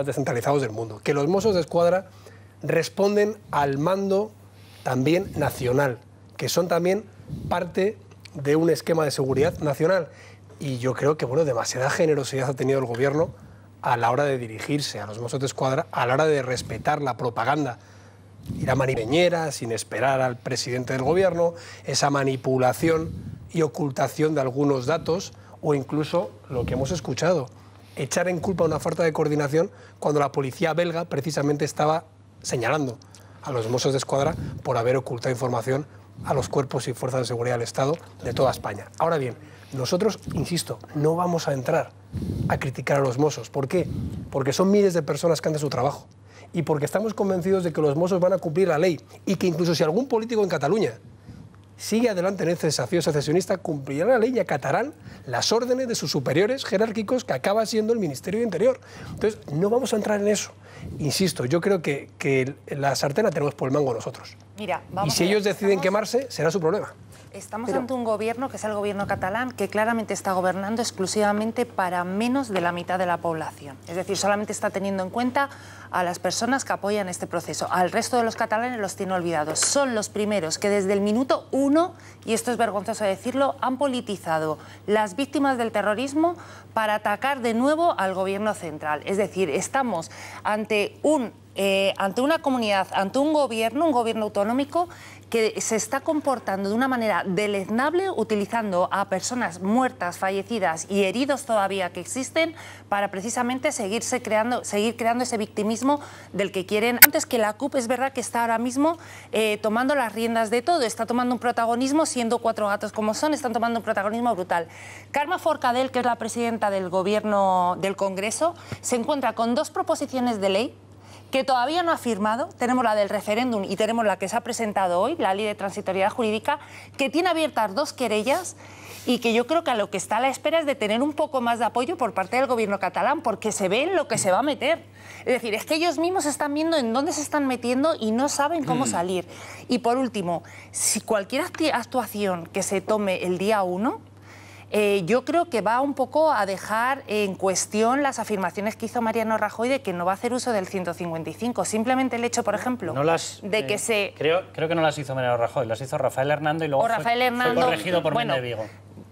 descentralizados del mundo, que los Mossos de Escuadra responden al mando también nacional, que son también parte de un esquema de seguridad nacional. Y yo creo que bueno, demasiada generosidad ha tenido el gobierno a la hora de dirigirse a los Mossos de Escuadra, a la hora de respetar la propaganda y la manipeñera, sin esperar al presidente del gobierno, esa manipulación y ocultación de algunos datos, o incluso lo que hemos escuchado, echar en culpa una falta de coordinación cuando la policía belga precisamente estaba señalando a los Mossos de Escuadra por haber ocultado información a los cuerpos y fuerzas de seguridad del Estado de toda España. Ahora bien, nosotros, insisto, no vamos a entrar a criticar a los Mossos. ¿Por qué? Porque son miles de personas que hacen su trabajo y porque estamos convencidos de que los Mossos van a cumplir la ley y que incluso si algún político en Cataluña sigue adelante en este desafío secesionista, cumplirá la ley y acatarán las órdenes de sus superiores jerárquicos, que acaba siendo el Ministerio de Interior. Entonces, no vamos a entrar en eso. Insisto, yo creo que la sartén la tenemos por el mango nosotros. Mira, y si ellos deciden quemarse, será su problema. Estamos ante un gobierno, que es el gobierno catalán, que claramente está gobernando exclusivamente para menos de la mitad de la población. Es decir, solamente está teniendo en cuenta a las personas que apoyan este proceso. Al resto de los catalanes los tiene olvidados. Son los primeros que desde el minuto 1, y esto es vergonzoso decirlo, han politizado las víctimas del terrorismo para atacar de nuevo al gobierno central. Es decir, estamos ante una comunidad, ante un gobierno autonómico que se está comportando de una manera deleznable, utilizando a personas muertas, fallecidas y heridos todavía que existen para precisamente seguir creando ese victimismo del que quieren. Antes que la CUP, es verdad que está ahora mismo tomando las riendas de todo, está tomando un protagonismo, siendo 4 gatos como son, están tomando un protagonismo brutal. Carme Forcadell, que es la presidenta del Gobierno del Congreso, se encuentra con 2 proposiciones de ley que todavía no ha firmado, tenemos la del referéndum y tenemos la que se ha presentado hoy, la ley de transitoriedad jurídica, que tiene abiertas 2 querellas y que yo creo que a lo que está a la espera es de tener un poco más de apoyo por parte del gobierno catalán, porque se ve en lo que se va a meter. Es decir, es que ellos mismos están viendo en dónde se están metiendo y no saben cómo salir. Y por último, si cualquier actuación que se tome el día 1, yo creo que va un poco a dejar en cuestión las afirmaciones que hizo Mariano Rajoy de que no va a hacer uso del 155. Simplemente el hecho, por ejemplo, de que se... Creo que no las hizo Mariano Rajoy, las hizo Rafael Hernando y luego fue corregido por Méndez Vigo.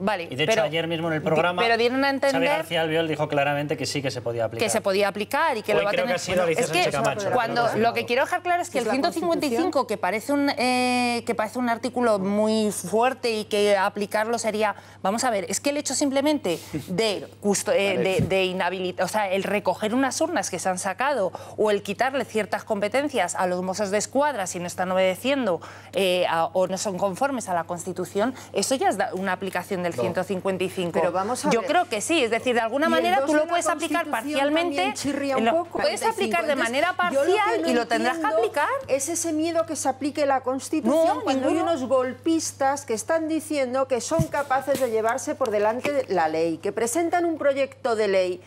Vale, y de hecho ayer mismo en el programa dieron a entender Xavi García Albiol dijo claramente que sí que se podía aplicar. Que se podía aplicar y que lo va a tener. Es que cuando lo que quiero dejar claro es que el 155, que parece un artículo muy fuerte y que aplicarlo sería, vamos a ver, es que el hecho simplemente de inhabilitar, o sea, el recoger unas urnas que se han sacado o el quitarle ciertas competencias a los Mossos de Escuadra si no están obedeciendo o no son conformes a la Constitución, eso ya es una aplicación del 155. Pero vamos a ver. Yo creo que sí, es decir, de alguna manera tú lo puedes aplicar parcialmente, puedes aplicar de manera parcial y lo tendrás que aplicar. Es ese miedo que se aplique la Constitución cuando hay unos golpistas que están diciendo que son capaces de llevarse por delante la ley, que presentan un proyecto de ley,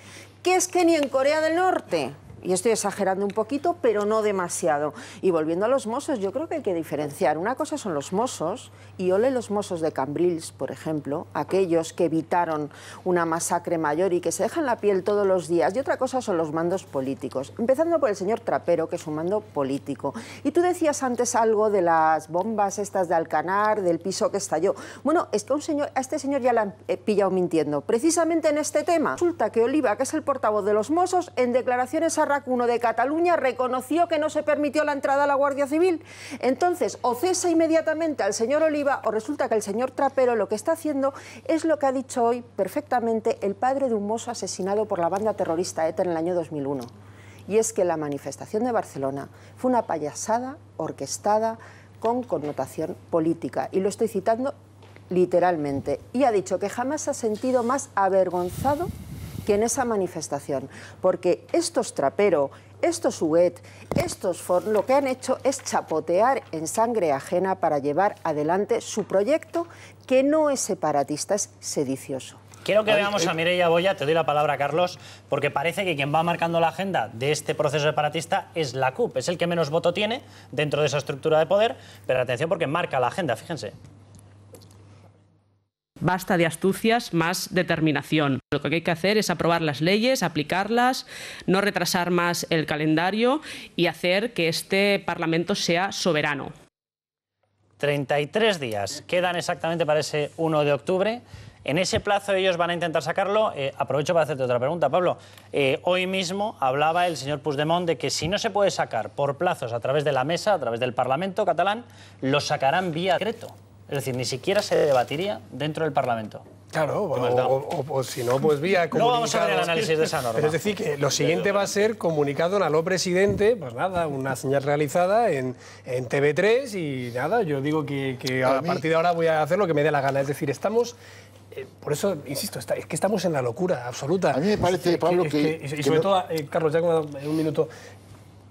que es que ni en Corea del Norte... Y estoy exagerando un poquito, pero no demasiado. Y volviendo a los Mossos, yo creo que hay que diferenciar. Una cosa son los Mossos, y ole los Mossos de Cambrils, por ejemplo, aquellos que evitaron una masacre mayor y que se dejan la piel todos los días. Y otra cosa son los mandos políticos. Empezando por el señor Trapero, que es un mando político. Y tú decías antes algo de las bombas estas de Alcanar, del piso que estalló. Bueno, es que a este señor ya le han pillado mintiendo. Precisamente en este tema. Resulta que Oliva, que es el portavoz de los Mossos, en declaraciones a RAC 1 de Cataluña reconoció que no se permitió la entrada a la Guardia Civil. Entonces, o cesa inmediatamente al señor Oliva o resulta que el señor Trapero lo que está haciendo es lo que ha dicho hoy perfectamente el padre de un mozo asesinado por la banda terrorista ETA en el año 2001. Y es que la manifestación de Barcelona fue una payasada orquestada con connotación política. Y lo estoy citando literalmente. Y ha dicho que jamás se ha sentido más avergonzado que en esa manifestación, porque estos Trapero, estos Huguet, estos Forn, lo que han hecho es chapotear en sangre ajena para llevar adelante su proyecto, que no es separatista, es sedicioso. Quiero que veamos a Mireia Boya, te doy la palabra, Carlos, porque parece que quien va marcando la agenda de este proceso separatista es la CUP, es el que menos voto tiene dentro de esa estructura de poder, pero atención porque marca la agenda, fíjense. Basta de astucias, más determinación. Lo que hay que hacer es aprobar las leyes, aplicarlas, no retrasar más el calendario y hacer que este Parlamento sea soberano. 33 días quedan exactamente para ese 1 de octubre. En ese plazo ellos van a intentar sacarlo. Aprovecho para hacerte otra pregunta, Pablo. Hoy mismo hablaba el señor Puigdemont de que si no se puede sacar por plazos a través de la mesa, a través del Parlamento catalán, lo sacarán vía decreto. Es decir, ni siquiera se debatiría dentro del Parlamento. Claro, o si no, pues vía comunicado. Luego vamos a ver el análisis de esa norma. Pero es decir, que lo siguiente va a ser comunicado a lo presidente, pues nada, una señal realizada en TV3 y nada, yo digo que a partir de ahora voy a hacer lo que me dé la gana. Es decir, estamos... por eso, insisto, es que estamos en la locura absoluta. A mí me parece, Pablo, y sobre todo, Carlos, ya en un minuto,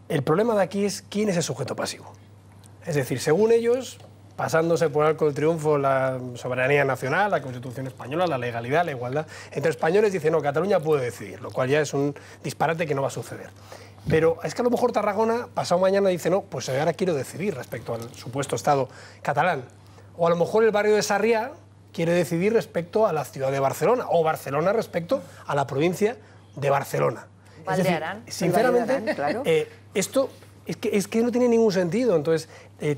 el problema de aquí es quién es el sujeto pasivo. Es decir, según ellos... pasándose por arco del triunfo la soberanía nacional, la Constitución española, la legalidad, la igualdad. Entre españoles dicen, no, Cataluña puede decidir, lo cual ya es un disparate que no va a suceder. Pero es que a lo mejor Tarragona, pasado mañana, dice, no, pues ahora quiero decidir respecto al supuesto Estado catalán. O a lo mejor el barrio de Sarriá quiere decidir respecto a la ciudad de Barcelona, o Barcelona respecto a la provincia de Barcelona. Valdearán. Es decir, sinceramente, claro. Esto... Es que no tiene ningún sentido. Entonces,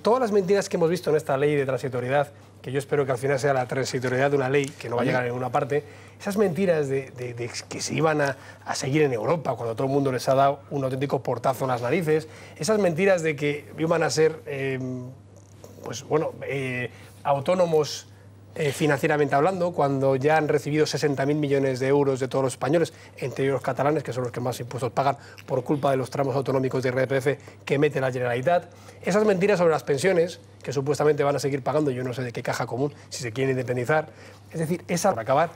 todas las mentiras que hemos visto en esta ley de transitoriedad, que yo espero que al final sea la transitoriedad de una ley, que no va a llegar a ninguna parte, esas mentiras de que se iban a seguir en Europa cuando todo el mundo les ha dado un auténtico portazo en las narices, esas mentiras de que iban a ser autónomos financieramente hablando, cuando ya han recibido 60.000 millones de euros de todos los españoles, entre ellos los catalanes, que son los que más impuestos pagan por culpa de los tramos autonómicos de IRPF que mete la Generalitat. Esas mentiras sobre las pensiones, que supuestamente van a seguir pagando, yo no sé de qué caja común, si se quieren independizar. Es decir, esa para acabar,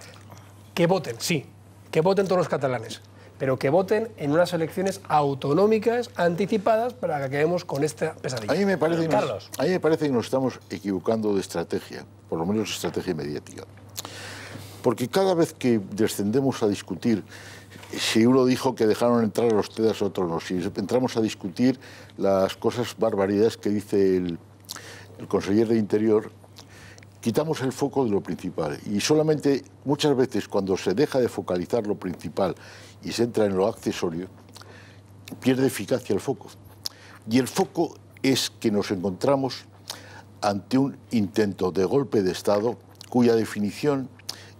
que voten, sí, que voten todos los catalanes, pero que voten en unas elecciones autonómicas anticipadas para que acabemos con esta pesadilla. A mí me parece, Carlos. A mí me parece que nos estamos equivocando de estrategia, por lo menos estrategia mediática. Porque cada vez que descendemos a discutir, si uno dijo que dejaron entrar a los TEDx, otros no, si entramos a discutir las cosas, barbaridades que dice el conseller de Interior, quitamos el foco de lo principal. Y solamente muchas veces cuando se deja de focalizar lo principal y se entra en lo accesorio, pierde eficacia el foco. Y el foco es que nos encontramos ante un intento de golpe de Estado cuya definición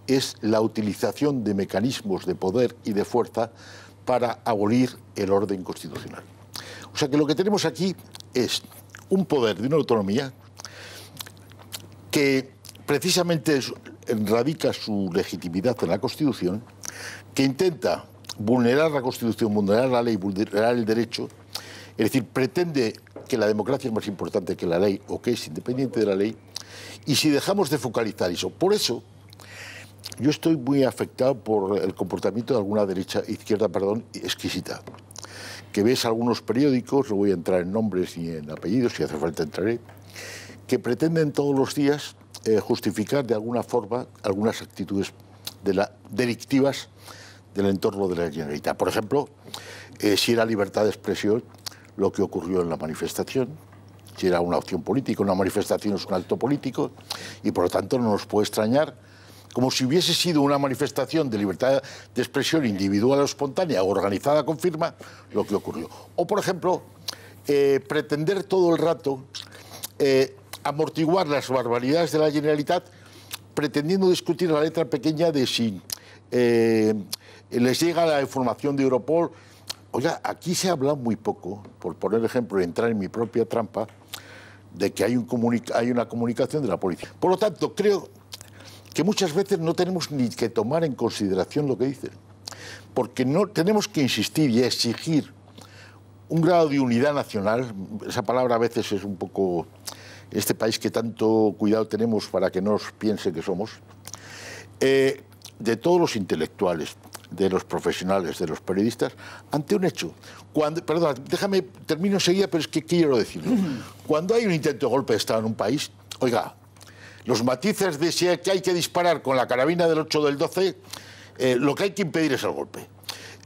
es la utilización de mecanismos de poder y de fuerza para abolir el orden constitucional. O sea que lo que tenemos aquí es un poder de una autonomía que precisamente radica su legitimidad en la Constitución, que intenta vulnerar la Constitución, vulnerar la ley, vulnerar el derecho, es decir, pretende que la democracia es más importante que la ley o que es independiente de la ley, y si dejamos de focalizar eso, por eso yo estoy muy afectado por el comportamiento de alguna izquierda, exquisita, que ves algunos periódicos, no voy a entrar en nombres ni en apellidos, si hace falta entraré, que pretenden todos los días justificar de alguna forma algunas actitudes delictivas del entorno de la Generalitat. Por ejemplo, si era libertad de expresión lo que ocurrió en la manifestación, si era una opción política, una manifestación es un acto político, y por lo tanto no nos puede extrañar, como si hubiese sido una manifestación de libertad de expresión individual o espontánea, organizada con firma, lo que ocurrió. O, por ejemplo, pretender todo el rato amortiguar las barbaridades de la Generalitat, pretendiendo discutir la letra pequeña de si les llega la información de Europol. Oiga, aquí se habla muy poco, por poner ejemplo y entrar en mi propia trampa, de que hay una comunicación de la policía. Por lo tanto, creo que muchas veces no tenemos ni que tomar en consideración lo que dicen, porque no tenemos que insistir y exigir un grado de unidad nacional. Esa palabra a veces es un poco, este país que tanto cuidado tenemos para que no nos piense que somos, de todos los intelectuales, de los profesionales, de los periodistas, ante un hecho. Perdón, déjame, termino enseguida, pero es que quiero decirlo. Cuando hay un intento de golpe de Estado en un país, oiga, los matices de si hay que disparar con la carabina del 8 del 12, lo que hay que impedir es el golpe.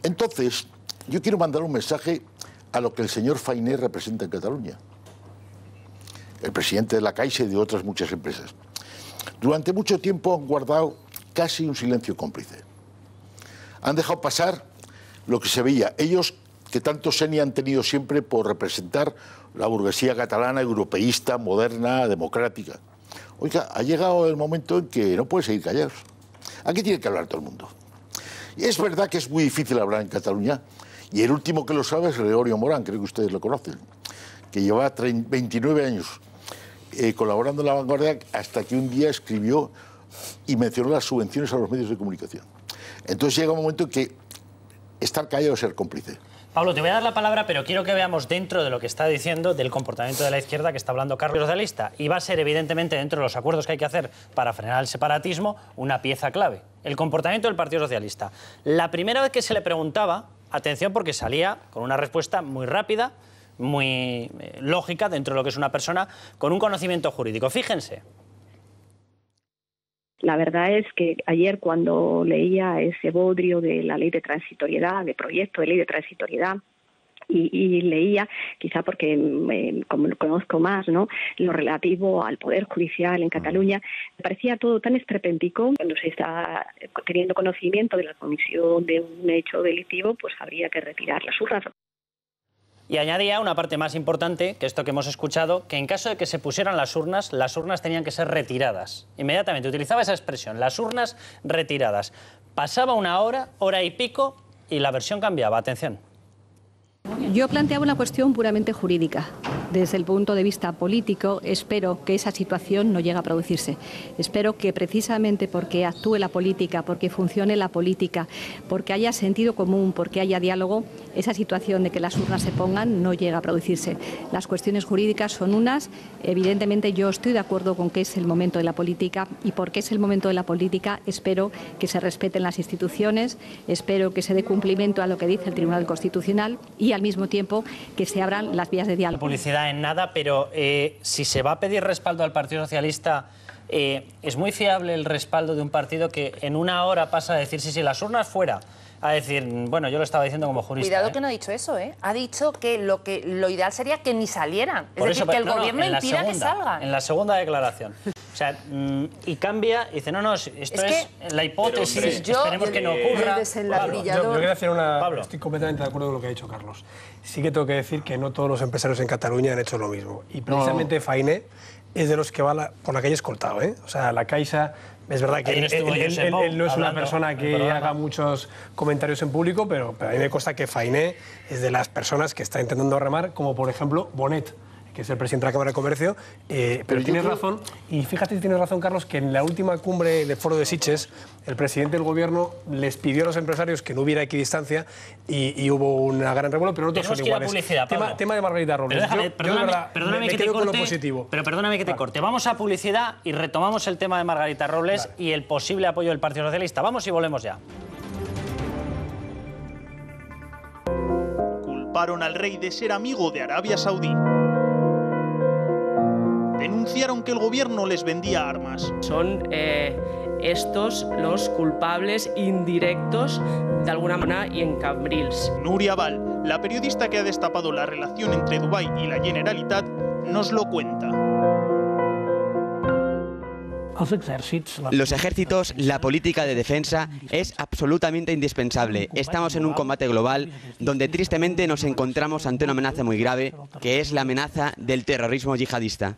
Entonces, yo quiero mandar un mensaje a lo que el señor Fainé representa en Cataluña, el presidente de la Caixa y de otras muchas empresas. Durante mucho tiempo han guardado casi un silencio cómplice. Han dejado pasar lo que se veía. Ellos, que tanto seni han tenido siempre por representar la burguesía catalana, europeísta, moderna, democrática. Oiga, ha llegado el momento en que no puede seguir callados. Aquí tiene que hablar todo el mundo. Y es verdad que es muy difícil hablar en Cataluña, y el último que lo sabe es Gregorio Morán, creo que ustedes lo conocen, que llevaba 29 años colaborando en La Vanguardia, hasta que un día escribió y mencionó las subvenciones a los medios de comunicación. Entonces llega un momento en que estar callado es ser cómplice. Pablo, te voy a dar la palabra, pero quiero que veamos dentro de lo que está diciendo del comportamiento de la izquierda que está hablando Carlos Socialista. Y va a ser, evidentemente, dentro de los acuerdos que hay que hacer para frenar el separatismo, una pieza clave. El comportamiento del Partido Socialista. La primera vez que se le preguntaba, atención, porque salía con una respuesta muy rápida, muy lógica, dentro de lo que es una persona con un conocimiento jurídico. Fíjense. La verdad es que ayer, cuando leía ese bodrio de la ley de transitoriedad, de proyecto de ley de transitoriedad, y leía, quizá porque como conozco más, ¿no?, lo relativo al Poder Judicial en Cataluña, me parecía todo tan estrepéntico. Cuando se está teniendo conocimiento de la comisión de un hecho delictivo, pues habría que retirar las urnas. Y añadía una parte más importante, que esto que hemos escuchado, que en caso de que se pusieran las urnas tenían que ser retiradas. Inmediatamente utilizaba esa expresión, las urnas retiradas. Pasaba una hora, hora y pico, y la versión cambiaba. Atención. Yo planteaba una cuestión puramente jurídica. Desde el punto de vista político, espero que esa situación no llegue a producirse. Espero que precisamente porque actúe la política, porque funcione la política, porque haya sentido común, porque haya diálogo, esa situación de que las urnas se pongan no llegue a producirse. Las cuestiones jurídicas son unas. Evidentemente yo estoy de acuerdo con que es el momento de la política, y porque es el momento de la política espero que se respeten las instituciones, espero que se dé cumplimiento a lo que dice el Tribunal Constitucional y al mismo tiempo que se abran las vías de diálogo. Publicidad en nada, pero si se va a pedir respaldo al Partido Socialista, ¿es muy fiable el respaldo de un partido que en una hora pasa a decir sí, las urnas fuera? A decir, bueno, yo lo estaba diciendo como jurista. Cuidado que no ha dicho eso, ¿eh? Ha dicho que lo ideal sería que ni salieran. Es decir, que el gobierno impida que salgan. En la segunda declaración. O sea, y cambia y dice, no, esto es la hipótesis, esperemos que no ocurra. Yo quería hacer Estoy completamente de acuerdo con lo que ha dicho Carlos. Sí que tengo que decir que no todos los empresarios en Cataluña han hecho lo mismo. Y precisamente Fainé es de los que va por la calle escoltado, ¿eh? O sea, la Caixa... Es verdad que él no es una persona que haga muchos comentarios en público, pero a mí me consta que Fainé es de las personas que está intentando remar, como por ejemplo Bonet, que es el presidente de la Cámara de Comercio, pero tienes razón, y fíjate si tienes razón, Carlos, que en la última cumbre del Foro de Sitges, el presidente del Gobierno les pidió a los empresarios que no hubiera equidistancia y hubo una gran revuelo, pero no todos son iguales. Tema de Margarita Robles. Perdóname que te corte, pero perdóname que te corte. Vamos a publicidad y retomamos el tema de Margarita Robles y el posible apoyo del Partido Socialista. Vamos y volvemos ya. Culparon al rey de ser amigo de Arabia Saudí. Denunciaron que el gobierno les vendía armas. Son estos los culpables indirectos de alguna manera y en Cambrils. Núria Val, la periodista que ha destapado la relación entre Dubái y la Generalitat, nos lo cuenta. Los ejércitos, la política de defensa es absolutamente indispensable. Estamos en un combate global donde tristemente nos encontramos ante una amenaza muy grave, que es la amenaza del terrorismo yihadista.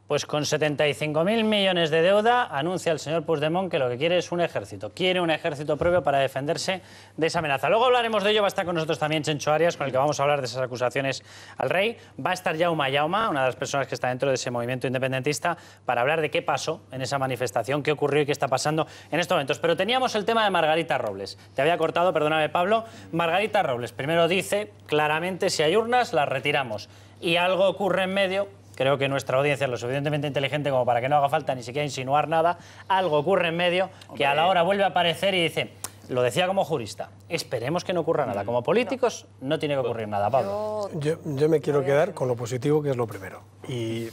Pues con 75.000 millones de deuda anuncia el señor Puigdemont que lo que quiere es un ejército. Quiere un ejército propio para defenderse de esa amenaza. Luego hablaremos de ello. Va a estar con nosotros también Chencho Arias, con el que vamos a hablar de esas acusaciones al rey. Va a estar Jaume Jaume, una de las personas que está dentro de ese movimiento independentista, para hablar de qué pasó en esa manifestación, qué ocurrió y qué está pasando en estos momentos. Pero teníamos el tema de Margarita Robles. Te había cortado, perdóname, Pablo. Margarita Robles primero dice claramente si hay urnas, las retiramos. Y algo ocurre en medio. Creo que nuestra audiencia es lo suficientemente inteligente como para que no haga falta ni siquiera insinuar nada. Algo ocurre en medio que a la hora vuelve a aparecer y dice, lo decía como jurista, esperemos que no ocurra nada. Como políticos no tiene que ocurrir nada, Pablo. Yo me quiero quedar con lo positivo, que es lo primero. Y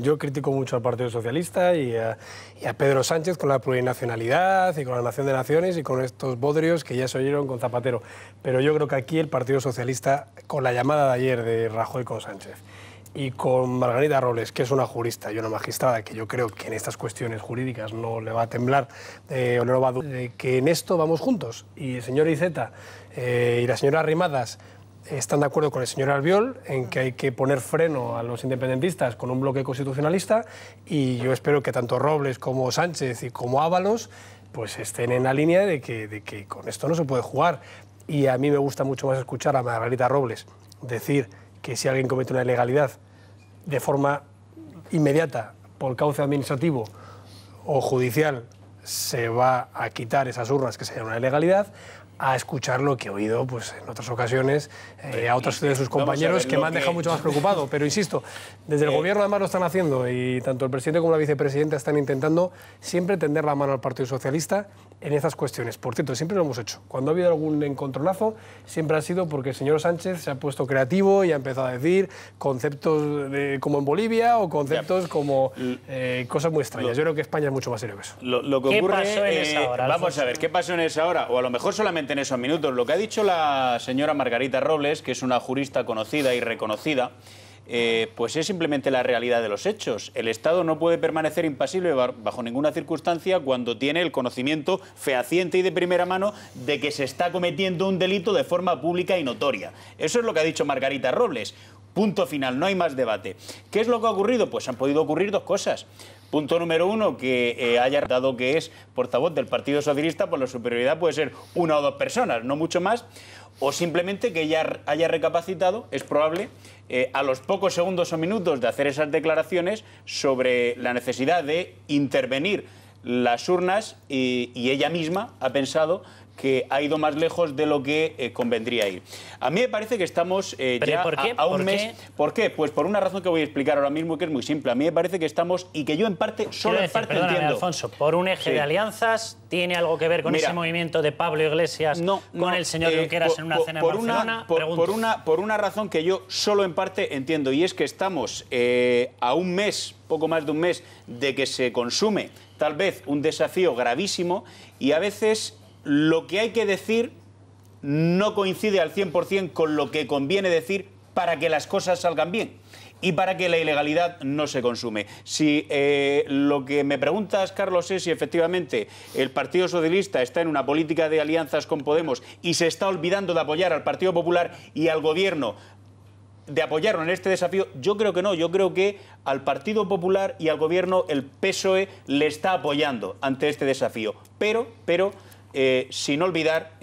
yo critico mucho al Partido Socialista y a Pedro Sánchez con la plurinacionalidad y con la nación de naciones y con estos bodrios que ya se oyeron con Zapatero. Pero yo creo que aquí el Partido Socialista, con la llamada de ayer de Rajoy con Sánchez, y con Margarita Robles, que es una jurista y una magistrada, que yo creo que en estas cuestiones jurídicas no le va a temblar, o no va a dudar, que en esto vamos juntos. Y el señor Iceta y la señora Arrimadas están de acuerdo con el señor Albiol en que hay que poner freno a los independentistas con un bloque constitucionalista, y yo espero que tanto Robles como Sánchez y como Ábalos pues estén en la línea de que con esto no se puede jugar. Y a mí me gusta mucho más escuchar a Margarita Robles decir que si alguien comete una ilegalidad de forma inmediata por cauce administrativo o judicial se va a quitar esas urnas que sean una ilegalidad, a escuchar lo que he oído pues, en otras ocasiones a otros de sus compañeros que me han dejado mucho más preocupado. Pero insisto, desde el gobierno además lo están haciendo, y tanto el presidente como la vicepresidenta están intentando siempre tender la mano al Partido Socialista en esas cuestiones. Por cierto, siempre lo hemos hecho. Cuando ha habido algún encontronazo, siempre ha sido porque el señor Sánchez se ha puesto creativo y ha empezado a decir conceptos como en Bolivia o conceptos como cosas muy extrañas. Yo creo que España es mucho más serio que eso. Lo que ocurre, ¿qué pasó en esa hora? Vamos a ver, ¿qué pasó en esa hora? O a lo mejor solamente en esos minutos. Lo que ha dicho la señora Margarita Robles, que es una jurista conocida y reconocida, pues es simplemente la realidad de los hechos. El Estado no puede permanecer impasible bajo ninguna circunstancia cuando tiene el conocimiento fehaciente y de primera mano de que se está cometiendo un delito de forma pública y notoria. Eso es lo que ha dicho Margarita Robles. Punto final, no hay más debate. ¿Qué es lo que ha ocurrido? Pues han podido ocurrir dos cosas. Punto número 1, que haya dado que es portavoz del Partido Socialista, pues la superioridad puede ser 1 o 2 personas, no mucho más, o simplemente que ella haya recapacitado, es probable, a los pocos segundos o minutos de hacer esas declaraciones sobre la necesidad de intervenir las urnas y ella misma ha pensado que ha ido más lejos de lo que convendría ir. A mí me parece que estamos ya a un mes. ¿Por qué? Pues por una razón que voy a explicar ahora mismo, que es muy simple. A mí me parece que estamos, y que yo en parte, solo en parte entiendo. Alfonso, por un eje de alianzas, ¿tiene algo que ver con ese movimiento de Pablo Iglesias con el señor Junqueras en una cena en Barcelona? Por una razón que yo solo en parte entiendo, y es que estamos a un mes, poco más de un mes, de que se consume tal vez un desafío gravísimo, y a veces lo que hay que decir no coincide al 100% con lo que conviene decir para que las cosas salgan bien y para que la ilegalidad no se consume. Si lo que me preguntas, Carlos, es si efectivamente el Partido Socialista está en una política de alianzas con Podemos y se está olvidando de apoyar al Partido Popular y al Gobierno, de apoyarlo en este desafío, yo creo que no. Yo creo que al Partido Popular y al Gobierno el PSOE le está apoyando ante este desafío. Pero sin olvidar,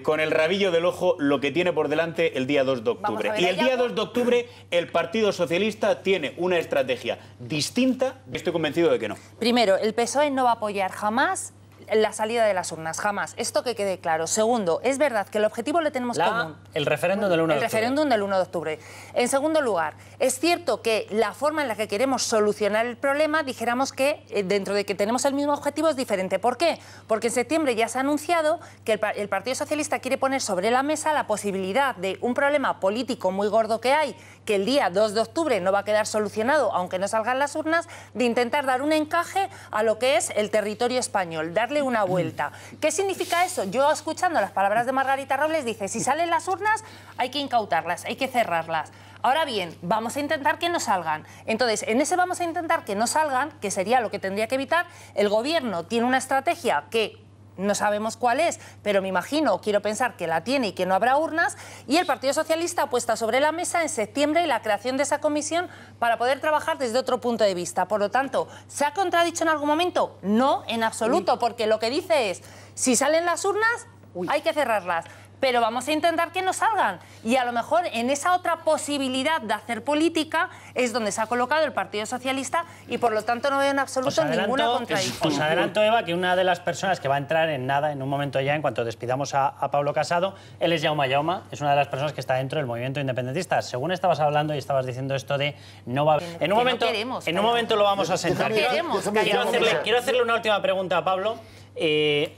con el rabillo del ojo, lo que tiene por delante el día 2 de octubre. Y el día 2 de octubre el Partido Socialista tiene una estrategia distinta, estoy convencido de que no. Primero, el PSOE no va a apoyar jamás la salida de las urnas, jamás. Esto que quede claro. Segundo, es verdad que el objetivo lo tenemos común. El referéndum del 1 de octubre. El referéndum del 1 de octubre. En segundo lugar, es cierto que la forma en la que queremos solucionar el problema, dijéramos que dentro de que tenemos el mismo objetivo, es diferente. ¿Por qué? Porque en septiembre ya se ha anunciado que el Partido Socialista quiere poner sobre la mesa la posibilidad de un problema político muy gordo que hay, que el día 2 de octubre no va a quedar solucionado, aunque no salgan las urnas, de intentar dar un encaje a lo que es el territorio español, darle una vuelta. ¿Qué significa eso? Yo, escuchando las palabras de Margarita Robles, dice, si salen las urnas hay que incautarlas, hay que cerrarlas. Ahora bien, vamos a intentar que no salgan. Entonces, en ese vamos a intentar que no salgan, que sería lo que tendría que evitar, el Gobierno tiene una estrategia que no sabemos cuál es, pero me imagino, quiero pensar que la tiene y que no habrá urnas, y el Partido Socialista ha puesto sobre la mesa en septiembre la creación de esa comisión para poder trabajar desde otro punto de vista. Por lo tanto, ¿se ha contradicho en algún momento? No, en absoluto, porque lo que dice es, si salen las urnas, hay que cerrarlas. Pero vamos a intentar que no salgan. Y a lo mejor en esa otra posibilidad de hacer política es donde se ha colocado el Partido Socialista y por lo tanto no veo en absoluto ninguna contradicción. Os adelanto, Eva, que una de las personas que va a entrar en nada, en un momento ya, en cuanto despidamos a Pablo Casado, él es Jaume Jaume, es una de las personas que está dentro del movimiento independentista. Según estabas hablando y estabas diciendo esto de no va a... En un momento lo vamos a sentar. Quiero hacerle una última pregunta a Pablo.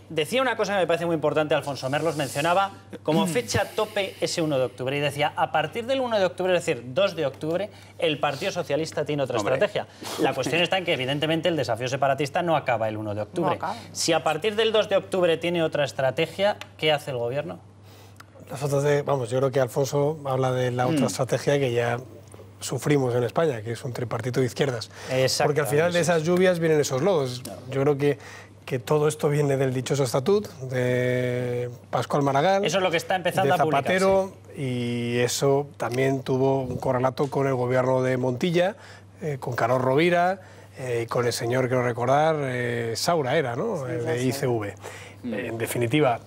Decía una cosa que me parece muy importante, Alfonso Merlos mencionaba como fecha tope ese 1 de octubre y decía, a partir del 1 de octubre, es decir, 2 de octubre, el Partido Socialista tiene otra estrategia. La cuestión está en que evidentemente el desafío separatista no acaba el 1 de octubre. Si a partir del 2 de octubre tiene otra estrategia, ¿qué hace el Gobierno? Vamos, yo creo que Alfonso habla de la otra estrategia que ya sufrimos en España, que es un tripartito de izquierdas. Porque al final de esas lluvias vienen esos lodos. Yo creo que todo esto viene del dichoso estatut de Pascual Maragall. Eso es lo que está empezando a Zapatero, y eso también tuvo un correlato con el gobierno de Montilla, con Carlos Rovira, con el señor, quiero recordar, Saura era, ¿no? Sí, de ICV. En definitiva,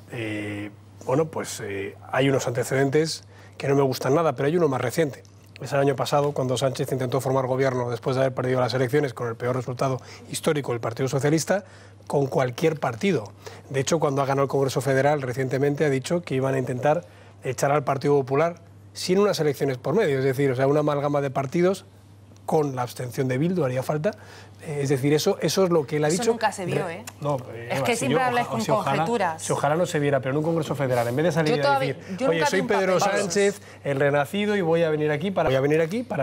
bueno, pues hay unos antecedentes que no me gustan nada, pero hay uno más reciente. Es el año pasado, cuando Sánchez intentó formar gobierno después de haber perdido las elecciones con el peor resultado histórico del Partido Socialista, con cualquier partido. De hecho, cuando ha ganado el Congreso Federal recientemente, ha dicho que iban a intentar echar al Partido Popular sin unas elecciones por medio, es decir, o sea, una amalgama de partidos con la abstención de Bildu haría falta. Es decir, eso es lo que él ha dicho. Eso nunca se vio, ¿eh? No, es que siempre habláis con conjeturas. Ojalá no se viera, pero en un Congreso Federal, en vez de salir a decir, oye, soy Pedro Sánchez, el renacido, y voy a venir aquí para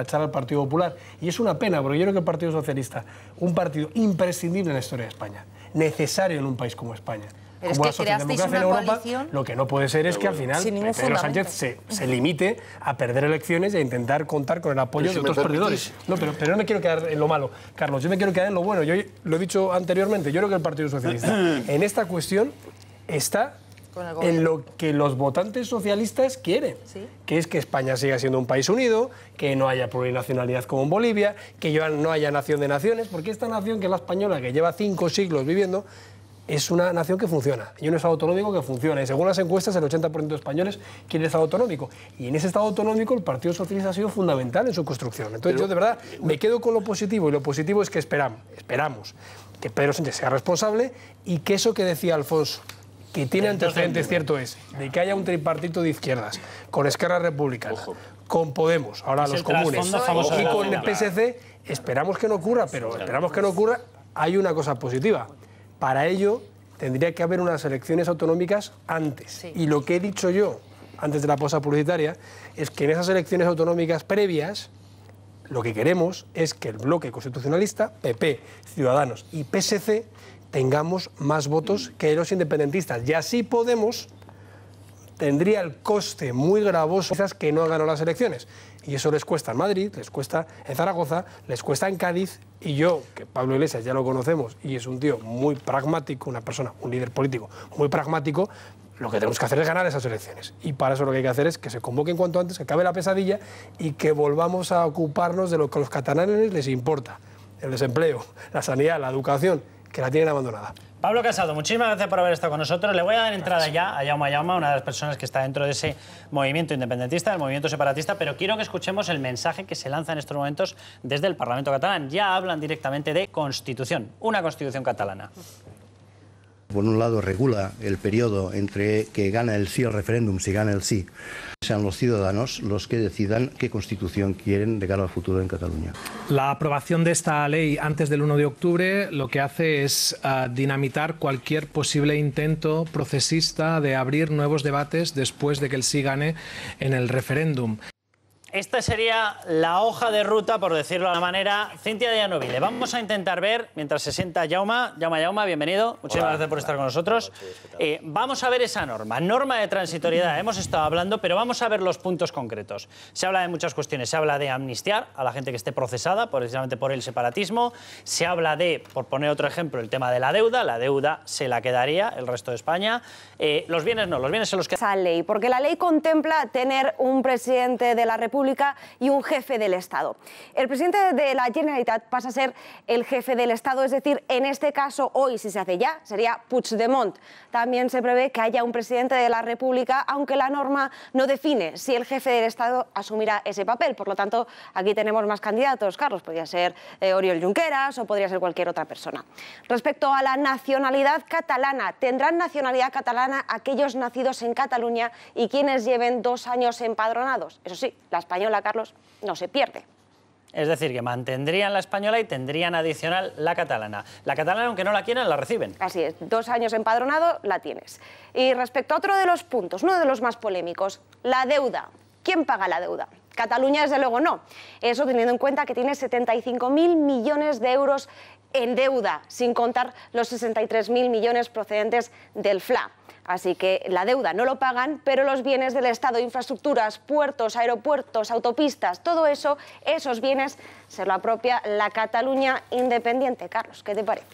echar al Partido Popular. Y es una pena, porque yo creo que el Partido Socialista, un partido imprescindible en la historia de España, necesario en un país como España. Pero como es que creasteis una coalición. Lo que no puede ser es que al final Pedro Sánchez se limite a perder elecciones e a intentar contar con el apoyo de otros perdedores. No, pero no me quiero quedar en lo malo, Carlos, yo me quiero quedar en lo bueno. Yo lo he dicho anteriormente, yo creo que el Partido Socialista en esta cuestión está en lo que los votantes socialistas quieren, que es que España siga siendo un país unido, que no haya plurinacionalidad como en Bolivia, que no haya nación de naciones, porque esta nación, que es la española, que lleva 5 siglos viviendo, es una nación que funciona, y un Estado autonómico que funciona. Y según las encuestas, el 80% de españoles quiere Estado autonómico. Y en ese Estado autonómico el Partido Socialista ha sido fundamental en su construcción. Entonces yo de verdad me quedo con lo positivo, y lo positivo es que esperamos que Pedro Sánchez sea responsable y que eso que decía Alfonso, que tiene antecedentes, cierto es, de que haya un tripartito de izquierdas, con Esquerra Republicana, con Podemos, ahora los comunes, y con el PSC, esperamos que no ocurra, pero esperamos que no ocurra. Hay una cosa positiva. Para ello tendría que haber unas elecciones autonómicas antes. Y lo que he dicho yo antes de la pausa publicitaria es que en esas elecciones autonómicas previas lo que queremos es que el bloque constitucionalista, PP, Ciudadanos y PSC, tengamos más votos que los independentistas. Y así Podemos tendría el coste muy gravoso quizás que no ganó las elecciones. Y eso les cuesta en Madrid, les cuesta en Zaragoza, les cuesta en Cádiz. Y yo, que Pablo Iglesias ya lo conocemos y es un tío muy pragmático, una persona, un líder político muy pragmático, lo que tenemos que hacer es ganar esas elecciones. Y para eso lo que hay que hacer es que se convoquen cuanto antes, que acabe la pesadilla y que volvamos a ocuparnos de lo que a los catalanes les importa. El desempleo, la sanidad, la educación, que la tienen abandonada. Pablo Casado, muchísimas gracias por haber estado con nosotros. Le voy a dar entrada ya a Jaume Jaume, una de las personas que está dentro de ese movimiento independentista, el movimiento separatista, pero quiero que escuchemos el mensaje que se lanza en estos momentos desde el Parlamento catalán. Ya hablan directamente de constitución, una constitución catalana. Por un lado, regula el periodo entre que gana el sí al referéndum, si gana el sí. Sean los ciudadanos los que decidan qué constitución quieren de cara al futuro en Cataluña. La aprobación de esta ley antes del 1 de octubre lo que hace es dinamitar cualquier posible intento procesista de abrir nuevos debates después de que el sí gane en el referéndum. Esta sería la hoja de ruta, por decirlo de alguna manera. Cintia de Llanoville, vamos a intentar ver, mientras se sienta Jaume, bienvenido, muchísimas gracias por estar con nosotros. Vamos a ver esa norma de transitoriedad, hemos estado hablando, pero vamos a ver los puntos concretos. Se habla de muchas cuestiones, se habla de amnistiar a la gente que esté procesada, precisamente por el separatismo, se habla de, por poner otro ejemplo, el tema de la deuda se la quedaría el resto de España, los bienes no, los bienes se los quedan. Esa ley, porque la ley contempla tener un presidente de la República y un jefe del Estado. El presidente de la Generalitat pasa a ser el jefe del Estado, es decir, en este caso, hoy, si se hace ya, sería Puigdemont. También se prevé que haya un presidente de la República, aunque la norma no define si el jefe del Estado asumirá ese papel. Por lo tanto, aquí tenemos más candidatos. Carlos, podría ser Oriol Junqueras o podría ser cualquier otra persona. Respecto a la nacionalidad catalana, tendrán nacionalidad catalana aquellos nacidos en Cataluña y quienes lleven 2 años empadronados. Eso sí, la española, Carlos, no se pierde. Es decir, que mantendrían la española y tendrían adicional la catalana. La catalana, aunque no la quieran, la reciben. Así es, 2 años empadronado, la tienes. Y respecto a otro de los puntos, uno de los más polémicos, la deuda. ¿Quién paga la deuda? Cataluña, desde luego, no. Eso teniendo en cuenta que tiene 75.000 millones de euros en deuda, sin contar los 63.000 millones procedentes del FLA. Así que la deuda no lo pagan, pero los bienes del Estado, infraestructuras, puertos, aeropuertos, autopistas, todo eso, esos bienes se lo apropia la Cataluña independiente. Carlos, ¿qué te parece?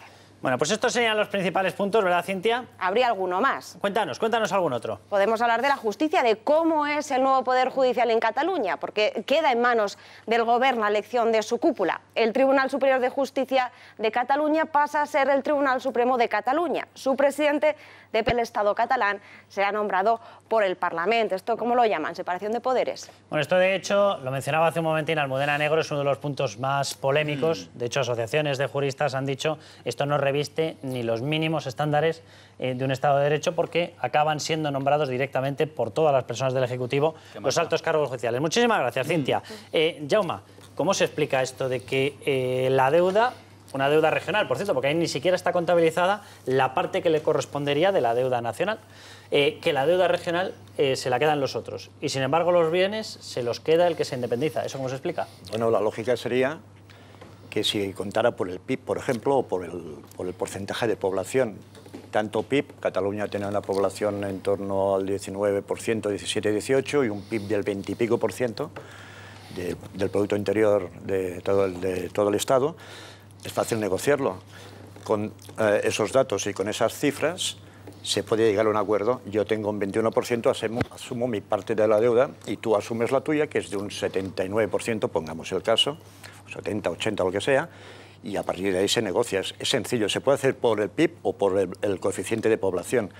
Bueno, pues estos serían los principales puntos, ¿verdad, Cintia? ¿Habría alguno más? Cuéntanos algún otro. Podemos hablar de la justicia, de cómo es el nuevo Poder Judicial en Cataluña, porque queda en manos del Gobierno la elección de su cúpula. El Tribunal Superior de Justicia de Cataluña pasa a ser el Tribunal Supremo de Cataluña. Su presidente del Estado catalán será nombrado por el Parlamento. ¿Esto cómo lo llaman? ¿Separación de poderes? Bueno, esto de hecho, lo mencionaba hace un momentín, Almudena Negro, es uno de los puntos más polémicos. De hecho, asociaciones de juristas han dicho esto no reviste ni los mínimos estándares de un Estado de Derecho porque acaban siendo nombrados directamente por todas las personas del Ejecutivo los altos cargos judiciales. Muchísimas gracias, Cintia. Jaume, ¿cómo se explica esto de que la deuda, una deuda regional, por cierto, porque ahí ni siquiera está contabilizada la parte que le correspondería de la deuda nacional, que la deuda regional se la quedan los otros y sin embargo los bienes se los queda el que se independiza? ¿Eso cómo se explica? Bueno, la lógica sería que si contara por el PIB, por ejemplo, o por el porcentaje de población, tanto PIB, Cataluña tiene una población en torno al 19%, 17, 18, y un PIB del 20 y pico por ciento del Producto Interior de todo el Estado, es fácil negociarlo. Con esos datos y con esas cifras, se puede llegar a un acuerdo. Yo tengo un 21%, asumo mi parte de la deuda y tú asumes la tuya, que es de un 79%, pongamos el caso, 70, 80, lo que sea, y a partir de ahí se negocia. Es sencillo, se puede hacer por el PIB o por el coeficiente de población.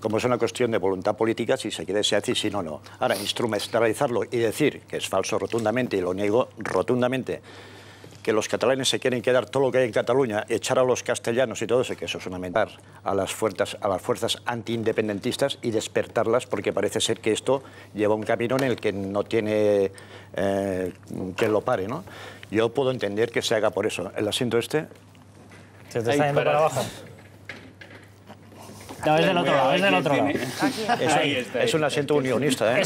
Como es una cuestión de voluntad política, si se quiere se hace y si no, no. Ahora, instrumentalizarlo y decir, que es falso rotundamente, y lo niego rotundamente, que los catalanes se quieren quedar todo lo que hay en Cataluña, echar a los castellanos y todo eso, que eso es una mentira, a las fuerzas antiindependentistas y despertarlas, porque parece ser que esto lleva un camino en el que no tiene quien lo pare, ¿no? Yo puedo entender que se haga por eso. El asiento este... ¿Se te está yendo para abajo? No, es del otro lado, es del otro lado. Es un asiento unionista, ¿eh?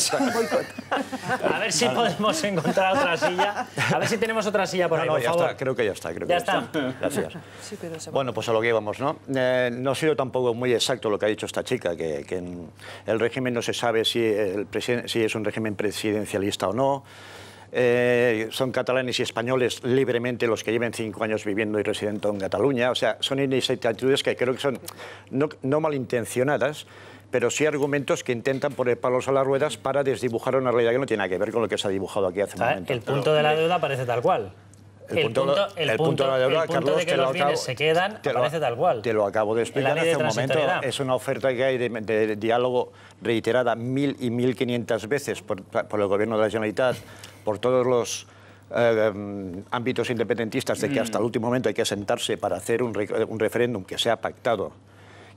A ver si podemos encontrar otra silla. A ver si tenemos otra silla por ahí, por favor. Está, creo que ya está. Ya está. Gracias. Bueno, pues a lo que íbamos, ¿no? No ha sido tampoco muy exacto lo que ha dicho esta chica, que en el régimen no se sabe si es un régimen presidencialista o no. Son catalanes y españoles libremente los que lleven 5 años viviendo y residiendo en Cataluña. O sea, son inexactitudes que creo que son no malintencionadas, pero sí argumentos que intentan poner palos a las ruedas para desdibujar una realidad que no tiene nada que ver con lo que se ha dibujado aquí hace un momento. El punto de la deuda parece tal cual. El punto de la deuda, Carlos, de que los bienes se quedan aparece tal cual. Te lo acabo de explicar hace un momento. Es una oferta que hay de diálogo reiterada 1000 y 1500 veces por el Gobierno de la Generalitat, por todos los ámbitos independentistas, de que hasta el último momento hay que sentarse para hacer un referéndum que sea pactado,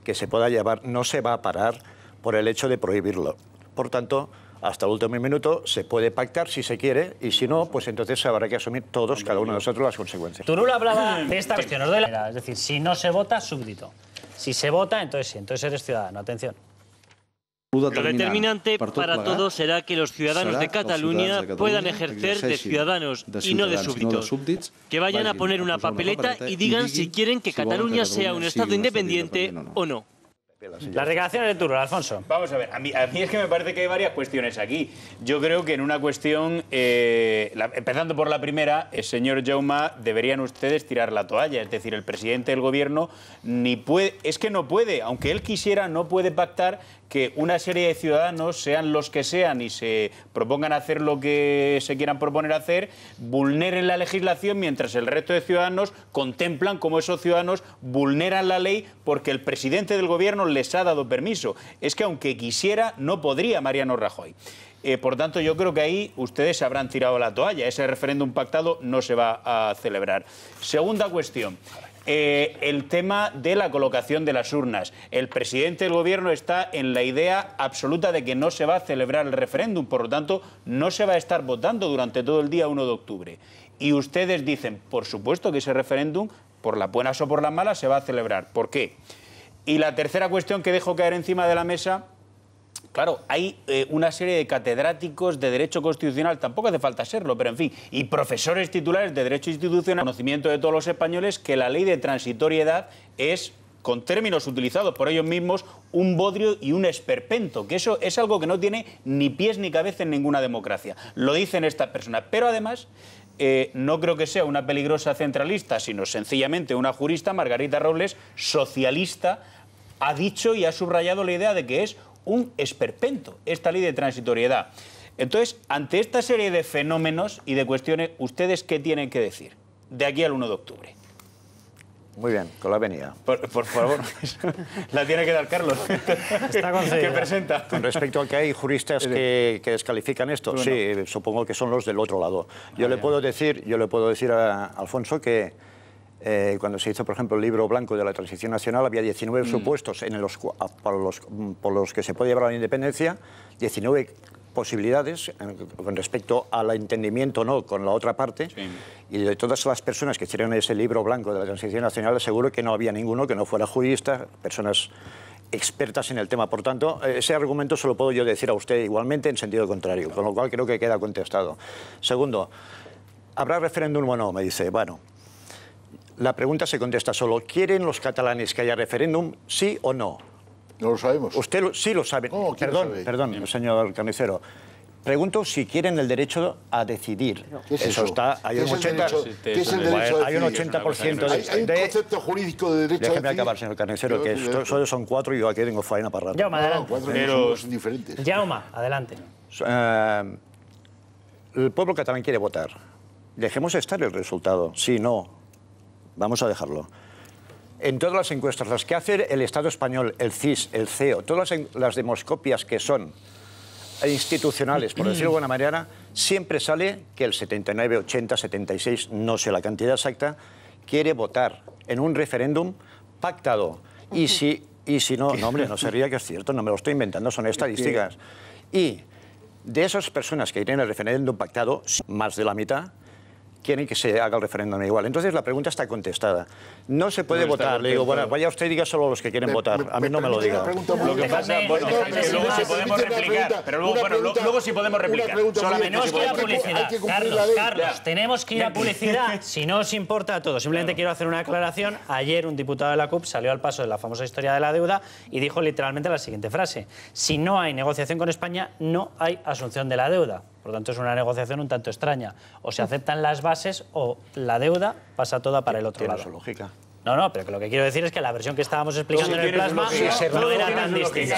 que se pueda llevar. No se va a parar por el hecho de prohibirlo. Por tanto, hasta el último minuto se puede pactar si se quiere, y si no, pues entonces habrá que asumir todos, cada uno de nosotros, las consecuencias. Turull hablaba de esta cuestión, es decir, si no se vota, súbdito. Si se vota, entonces sí, entonces eres ciudadano. Atención. Lo determinante para todos será que los ciudadanos de Cataluña puedan ejercer de ciudadanos y no de súbditos, que vayan a poner una papeleta y digan si quieren que Cataluña sea un Estado independiente o no. Las declaraciones de Turull, Alfonso. Vamos a ver, a mí es que me parece que hay varias cuestiones aquí. Yo creo que en una cuestión, empezando por la primera, señor Jaume, deberían ustedes tirar la toalla. Es decir, el presidente del gobierno es que no puede, aunque él quisiera, no puede pactar que una serie de ciudadanos, sean los que sean, y se propongan hacer lo que se quieran proponer hacer, vulneren la legislación, mientras el resto de ciudadanos contemplan cómo esos ciudadanos vulneran la ley porque el presidente del gobierno les ha dado permiso. Es que aunque quisiera, no podría Mariano Rajoy. Por tanto, yo creo que ahí ustedes se habrán tirado la toalla. Ese referéndum pactado no se va a celebrar. Segunda cuestión. El tema de la colocación de las urnas. El presidente del gobierno está en la idea absoluta de que no se va a celebrar el referéndum, por lo tanto no se va a estar votando durante todo el día 1 de octubre. Y ustedes dicen, por supuesto que ese referéndum, por las buenas o por las malas, se va a celebrar. ¿Por qué? Y la tercera cuestión que dejo caer encima de la mesa... Claro, hay una serie de catedráticos de Derecho Constitucional, tampoco hace falta serlo, pero en fin, y profesores titulares de Derecho Institucional, conocimiento de todos los españoles, que la ley de transitoriedad es, con términos utilizados por ellos mismos, un bodrio y un esperpento, que eso es algo que no tiene ni pies ni cabeza en ninguna democracia. Lo dicen estas personas, pero además... no creo que sea una peligrosa centralista, sino sencillamente una jurista, Margarita Robles, socialista, ha dicho y ha subrayado la idea de que es un esperpento esta ley de transitoriedad. Entonces, ante esta serie de fenómenos y de cuestiones, ¿ustedes qué tienen que decir de aquí al 1 de octubre? Muy bien, con la venia. Por favor, la tiene que dar Carlos. Está concedido. ¿Qué presenta? Con respecto a que hay juristas que descalifican esto, bueno, sí, supongo que son los del otro lado. Yo le puedo decir a Alfonso que cuando se hizo, por ejemplo, el libro blanco de la transición nacional, había 19 supuestos por los que se puede llevar a la independencia, 19 posibilidades con respecto al entendimiento no con la otra parte, sí. Y de todas las personas que hicieron ese libro blanco de la transición nacional, seguro que no había ninguno que no fuera jurista, personas expertas en el tema. Por tanto, ese argumento se lo puedo yo decir a usted igualmente en sentido contrario, con lo cual creo que queda contestado. Segundo, ¿habrá referéndum o no? Me dice, bueno, la pregunta se contesta solo, ¿quieren los catalanes que haya referéndum, sí o no? No lo sabemos. Usted sí lo sabe. No, perdón, señor Carnicero. Pregunto si quieren el derecho a decidir. ¿Qué es eso? Hay un 80% hay un concepto jurídico de derecho a decidir. Déjeme acabar, señor Carnicero, que solo son 4 y yo aquí tengo faena para rato. Jaume, adelante. Pero son diferentes. Jaume, adelante. El pueblo catalán quiere votar. Dejemos estar el resultado. Sí, no. Vamos a dejarlo. En todas las encuestas, las que hace el Estado español, el CIS, el CEO, todas las demoscopias que son institucionales, por decirlo de alguna manera, siempre sale que el 79, 80, 76, no sé la cantidad exacta, quiere votar en un referéndum pactado. Y si no, hombre, no se ría, que es cierto, no me lo estoy inventando, son estadísticas. Y de esas personas que quieren el referéndum pactado, más de la mitad quieren que se haga el referéndum igual. Entonces la pregunta está contestada. No se puede votar. Le digo, bueno, vaya usted y diga solo a los que quieren votar. A mí no me lo diga. Lo que pasa, bueno, que luego sí podemos replicar. Pero luego sí podemos replicar. Tenemos que ir a publicidad. Carlos, tenemos que ir a publicidad. Si no os importa a todos. Simplemente quiero hacer una aclaración. Ayer un diputado de la CUP salió al paso de la famosa historia de la deuda y dijo literalmente la siguiente frase. Si no hay negociación con España, no hay asunción de la deuda. Por lo tanto, es una negociación un tanto extraña. O se aceptan las bases o la deuda pasa toda para el otro lado. Tiene su lógica. No, pero que lo que quiero decir es que la versión que estábamos explicando en el plasma no era tan distinta.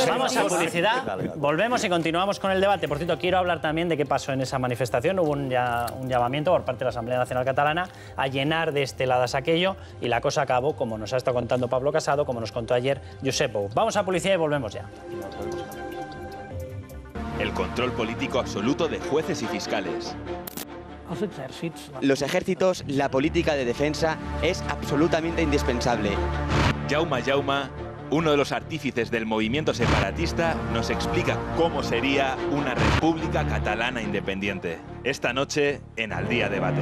Vamos a publicidad, volvemos y continuamos con el debate. Por cierto, quiero hablar también de qué pasó en esa manifestación. Hubo un llamamiento por parte de la Asamblea Nacional Catalana a llenar de esteladas aquello y la cosa acabó, como nos ha estado contando Pablo Casado, como nos contó ayer Josep Bou. Vamos a publicidad y volvemos ya. El control político absoluto de jueces y fiscales. Los ejércitos, la política de defensa es absolutamente indispensable. Jaume, uno de los artífices del movimiento separatista, nos explica cómo sería una república catalana independiente. Esta noche en Al Día Debate.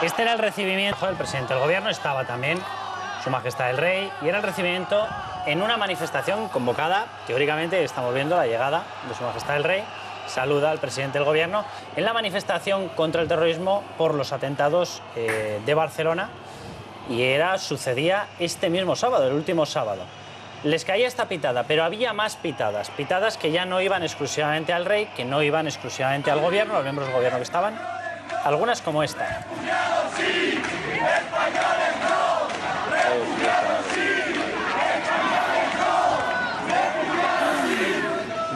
Este era el recibimiento del presidente del gobierno, estaba también Su Majestad el Rey, y era el recibimiento en una manifestación convocada, teóricamente estamos viendo la llegada de Su Majestad el Rey, saluda al presidente del gobierno, en la manifestación contra el terrorismo por los atentados de Barcelona, y sucedía este mismo sábado, el último sábado. Les caía esta pitada, pero había más pitadas, pitadas que ya no iban exclusivamente al Rey, que no iban exclusivamente al gobierno, los miembros del gobierno que estaban, algunas como esta.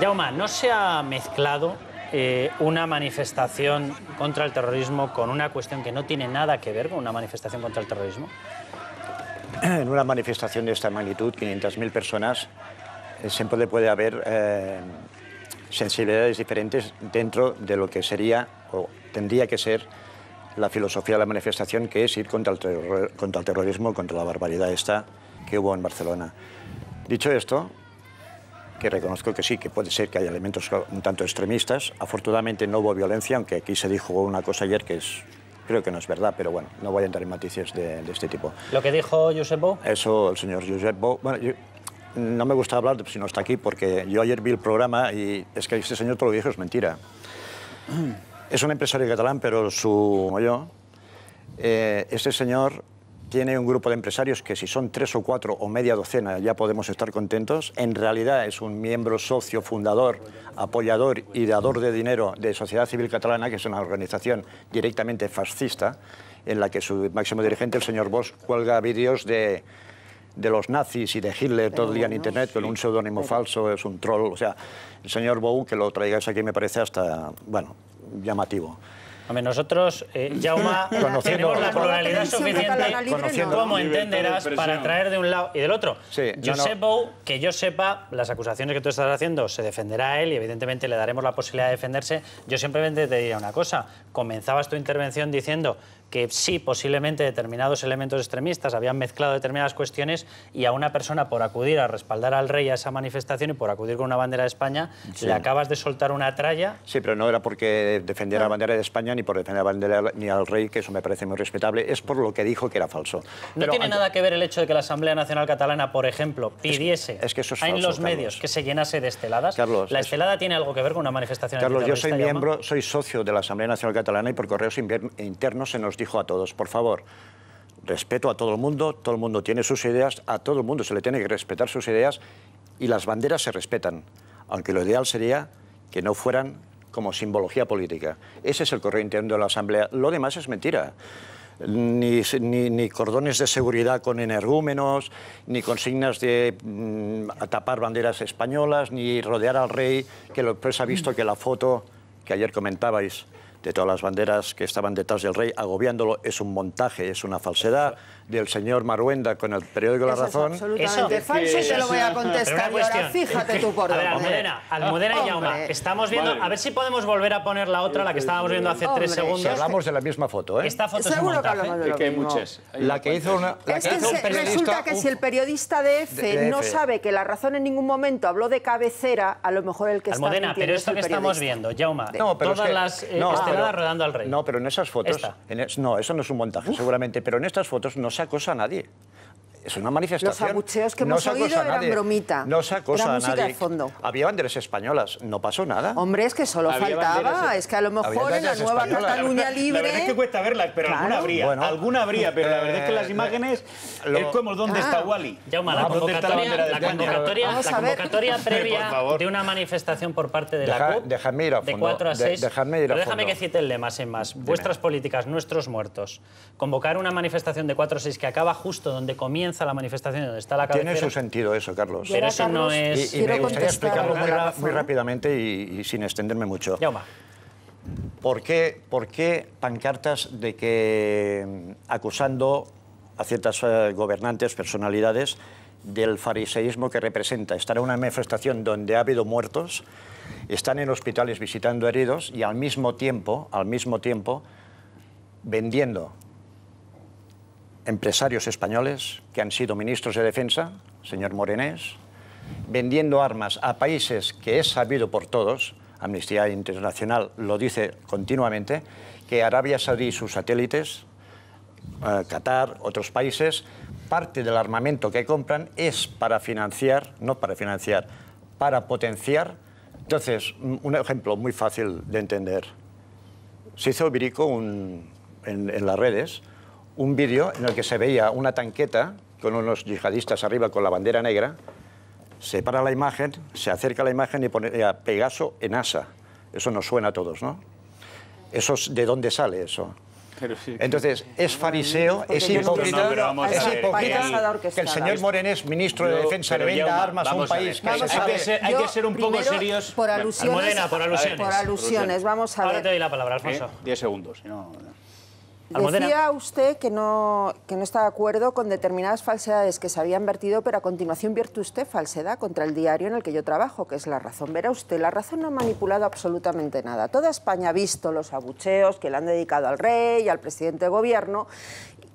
Jaume, ¿no se ha mezclado una manifestación contra el terrorismo con una cuestión que no tiene nada que ver con una manifestación contra el terrorismo? En una manifestación de esta magnitud, 500.000 personas, siempre puede haber sensibilidades diferentes dentro de lo que sería o tendría que ser la filosofía de la manifestación, que es ir contra el terrorismo, contra la barbaridad esta que hubo en Barcelona. Dicho esto, que reconozco que sí, que puede ser que haya elementos un tanto extremistas, afortunadamente no hubo violencia, aunque aquí se dijo una cosa ayer que creo que no es verdad, pero bueno, no voy a entrar en matices de este tipo. ¿Lo que dijo Josep Bou? Eso, el señor Josep Bou. Bueno, no me gusta hablar si no está aquí, porque yo ayer vi el programa y es que este señor todo lo que dijo es mentira. Es un empresario catalán, pero como yo, este señor tiene un grupo de empresarios que si son 3 o 4 o media docena ya podemos estar contentos. En realidad es un miembro socio, fundador, apoyador y dador de dinero de Sociedad Civil Catalana, que es una organización directamente fascista, en la que su máximo dirigente, el señor Bosch, cuelga vídeos de los nazis y de Hitler todo el día en Internet con un seudónimo falso, es un troll. O sea, el señor Bou, que lo traigáis aquí me parece hasta, bueno, llamativo. Hombre, nosotros, Jaume, tenemos la pluralidad suficiente, como entenderás, para traer de un lado y del otro. Sí, Josep Bou, que yo sepa, las acusaciones que tú estás haciendo se defenderá a él y evidentemente le daremos la posibilidad de defenderse. Yo simplemente te diría una cosa. Comenzabas tu intervención diciendo que sí, posiblemente determinados elementos extremistas habían mezclado determinadas cuestiones y a una persona por acudir a respaldar al rey a esa manifestación y por acudir con una bandera de España, le acabas de soltar una tralla. Sí, pero no era porque defendiera la bandera de España ni por defender la bandera ni al rey, que eso me parece muy respetable, es por lo que dijo que era falso. ¿No tiene nada que ver el hecho de que la Asamblea Nacional Catalana, por ejemplo, pidiese es que eso es falso, en los medios Carlos, que se llenase de esteladas? Carlos, ¿La estelada tiene algo que ver con una manifestación Carlos, yo soy antiterrorista, miembro, soy socio de la Asamblea Nacional Catalana y por correos internos se nos dijo a todos, por favor, respeto a todo el mundo tiene sus ideas, a todo el mundo se le tiene que respetar sus ideas y las banderas se respetan, aunque lo ideal sería que no fueran como simbología política. Ese es el correo interno de la Asamblea. Lo demás es mentira. Ni cordones de seguridad con energúmenos, ni consignas de tapar banderas españolas, ni rodear al rey, que después ha visto que la foto que ayer comentabais de todas las banderas que estaban detrás del rey agobiándolo es un montaje, es una falsedad del señor Maruenda con el periódico La Razón. Es absolutamente falso y te lo voy a contestar. Y ahora fíjate tú por dónde. Almudena y Jaume, estamos viendo, a ver si podemos volver a poner la otra, la que estábamos viendo hace 3 segundos. Si hablamos de la misma foto, ¿eh? Esta foto es un montaje. Que hay muchas. La que hizo un periodista. Resulta que si el periodista de EFE no sabe que La Razón en ningún momento habló de cabecera, a lo mejor el que está mintiendo pero esto que estamos viendo, Jaume, todas las esteladas rodando al rey. No, pero en esas fotos... No, eso no es un montaje, seguramente, pero en estas fotos no se acosa a nadie. Es una manifestación. Los abucheos que hemos oído eran bromita. No se acosa a nadie. De fondo. Había banderas españolas, no pasó nada. Hombre, es que solo faltaba. Es que a lo mejor en la nueva Cataluña libre... La verdad es que cuesta verlas, pero alguna habría. Bueno, alguna habría, pero la verdad es que las imágenes es como ¿dónde está Wally? Jaume, la convocatoria previa de una manifestación por parte de la CUP de 4 a 6. Déjame que cite el lema, sin más. Vuestras políticas, nuestros muertos. Convocar una manifestación de 4 a 6 que acaba justo donde comienza la manifestación, donde está la cabecera. Tiene su sentido eso, Carlos. Pero eso no es... Y me gustaría explicarlo muy rápidamente y sin extenderme mucho. Jaume. ¿Por qué pancartas de que acusando a ciertas gobernantes, personalidades, del fariseísmo que representa estar en una manifestación donde ha habido muertos, están en hospitales visitando heridos y al mismo tiempo, vendiendo empresarios españoles que han sido ministros de Defensa, señor Morenés, vendiendo armas a países que es sabido por todos, Amnistía Internacional lo dice continuamente, que Arabia Saudí y sus satélites, Qatar, otros países, parte del armamento que compran es para financiar, no para financiar, para potenciar. Entonces, un ejemplo muy fácil de entender. Se hizo viral en las redes un vídeo en el que se veía una tanqueta con unos yihadistas arriba con la bandera negra, se para la imagen, se acerca a la imagen y pone Pegaso en Asa. Eso nos suena a todos, ¿no? ¿De dónde sale eso? Entonces, es fariseo, es hipócrita, que el señor Morenés, ministro de Defensa, le venda armas a un país que hay que ser un poco serios. Por alusiones. Por alusiones, vamos a ver. Ahora te doy la palabra, Alfonso. 10 segundos, si no... Decía usted que no está de acuerdo con determinadas falsedades que se habían vertido, pero a continuación vierte usted falsedad contra el diario en el que yo trabajo, que es La Razón. Verá usted, La Razón no ha manipulado absolutamente nada. Toda España ha visto los abucheos que le han dedicado al rey y al presidente de gobierno.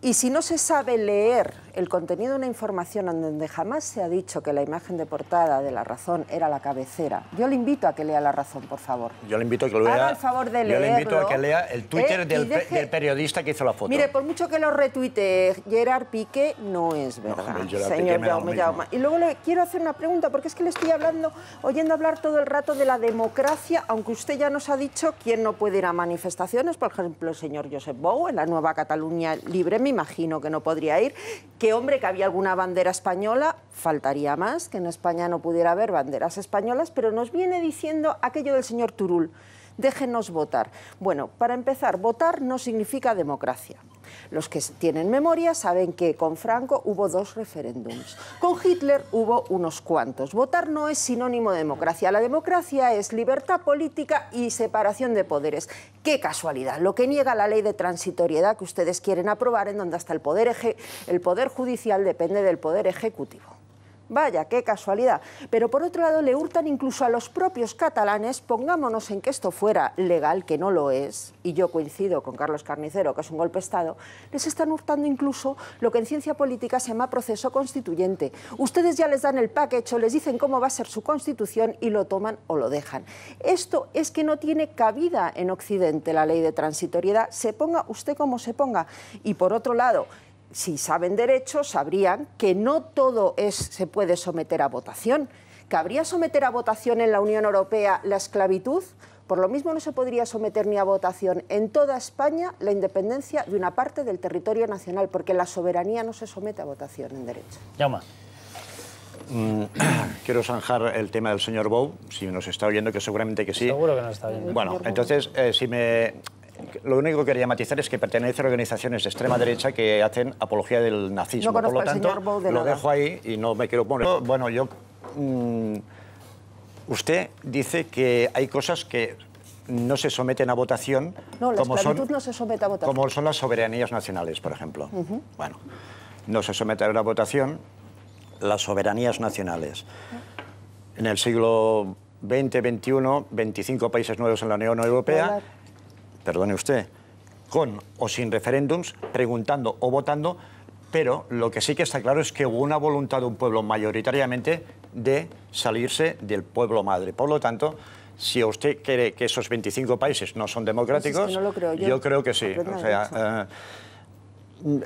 Y si no se sabe leer el contenido de una información en donde jamás se ha dicho que la imagen de portada de La Razón era la cabecera, yo le invito a que lea La Razón, por favor. Yo le invito a que lo lea. Haga el favor de leerlo. Yo le invito a que lea el Twitter del periodista que hizo la foto. Mire, por mucho que lo retuitee Gerard Piqué, no es verdad, señor Jaume. Y luego le quiero hacer una pregunta, porque es que le estoy oyendo hablar todo el rato de la democracia, aunque usted ya nos ha dicho quién no puede ir a manifestaciones, por ejemplo, el señor Josep Bou, en la nueva Cataluña Libre, me imagino que no podría ir. Que hombre, que había alguna bandera española, faltaría más, que en España no pudiera haber banderas españolas, pero nos viene diciendo aquello del señor Turull, déjenos votar. Bueno, para empezar, votar no significa democracia. Los que tienen memoria saben que con Franco hubo 2 referéndums. Con Hitler hubo unos cuantos. Votar no es sinónimo de democracia. La democracia es libertad política y separación de poderes. ¡Qué casualidad! Lo que niega la ley de transitoriedad que ustedes quieren aprobar, en donde hasta el poder judicial depende del poder ejecutivo. Vaya, qué casualidad. Pero por otro lado le hurtan incluso a los propios catalanes, pongámonos en que esto fuera legal, que no lo es, y yo coincido con Carlos Carnicero, que es un golpe de Estado, les están hurtando incluso lo que en ciencia política se llama proceso constituyente. Ustedes ya les dan el pack hecho, les dicen cómo va a ser su constitución y lo toman o lo dejan. Esto es que no tiene cabida en Occidente la ley de transitoriedad, se ponga usted como se ponga. Y por otro lado, si saben derecho, sabrían que no todo se puede someter a votación. ¿Cabría someter a votación en la Unión Europea la esclavitud? Por lo mismo no se podría someter ni a votación en toda España la independencia de una parte del territorio nacional, porque la soberanía no se somete a votación en derecho. Jaume. Quiero zanjar el tema del señor Bou, si nos está oyendo, que seguramente que sí. Seguro que nos está oyendo. Bueno, entonces, lo único que quería matizar es que pertenece a organizaciones de extrema derecha que hacen apología del nazismo. No por lo tanto, de lo nada. dejo ahí y no me quiero poner. Bueno, usted dice que hay cosas que no se someten a votación. No, la esclavitud no se somete a votación. Como son las soberanías nacionales, por ejemplo. Bueno, no se somete a una votación las soberanías nacionales. En el siglo XX, XXI, 25 países nuevos en la Unión Europea, perdone usted, con o sin referéndums, preguntando o votando, pero lo que sí que está claro es que hubo una voluntad de un pueblo mayoritariamente de salirse del pueblo madre. Por lo tanto, si usted cree que esos 25 países no son democráticos, pues es que no lo creo yo creo que sí. O sea,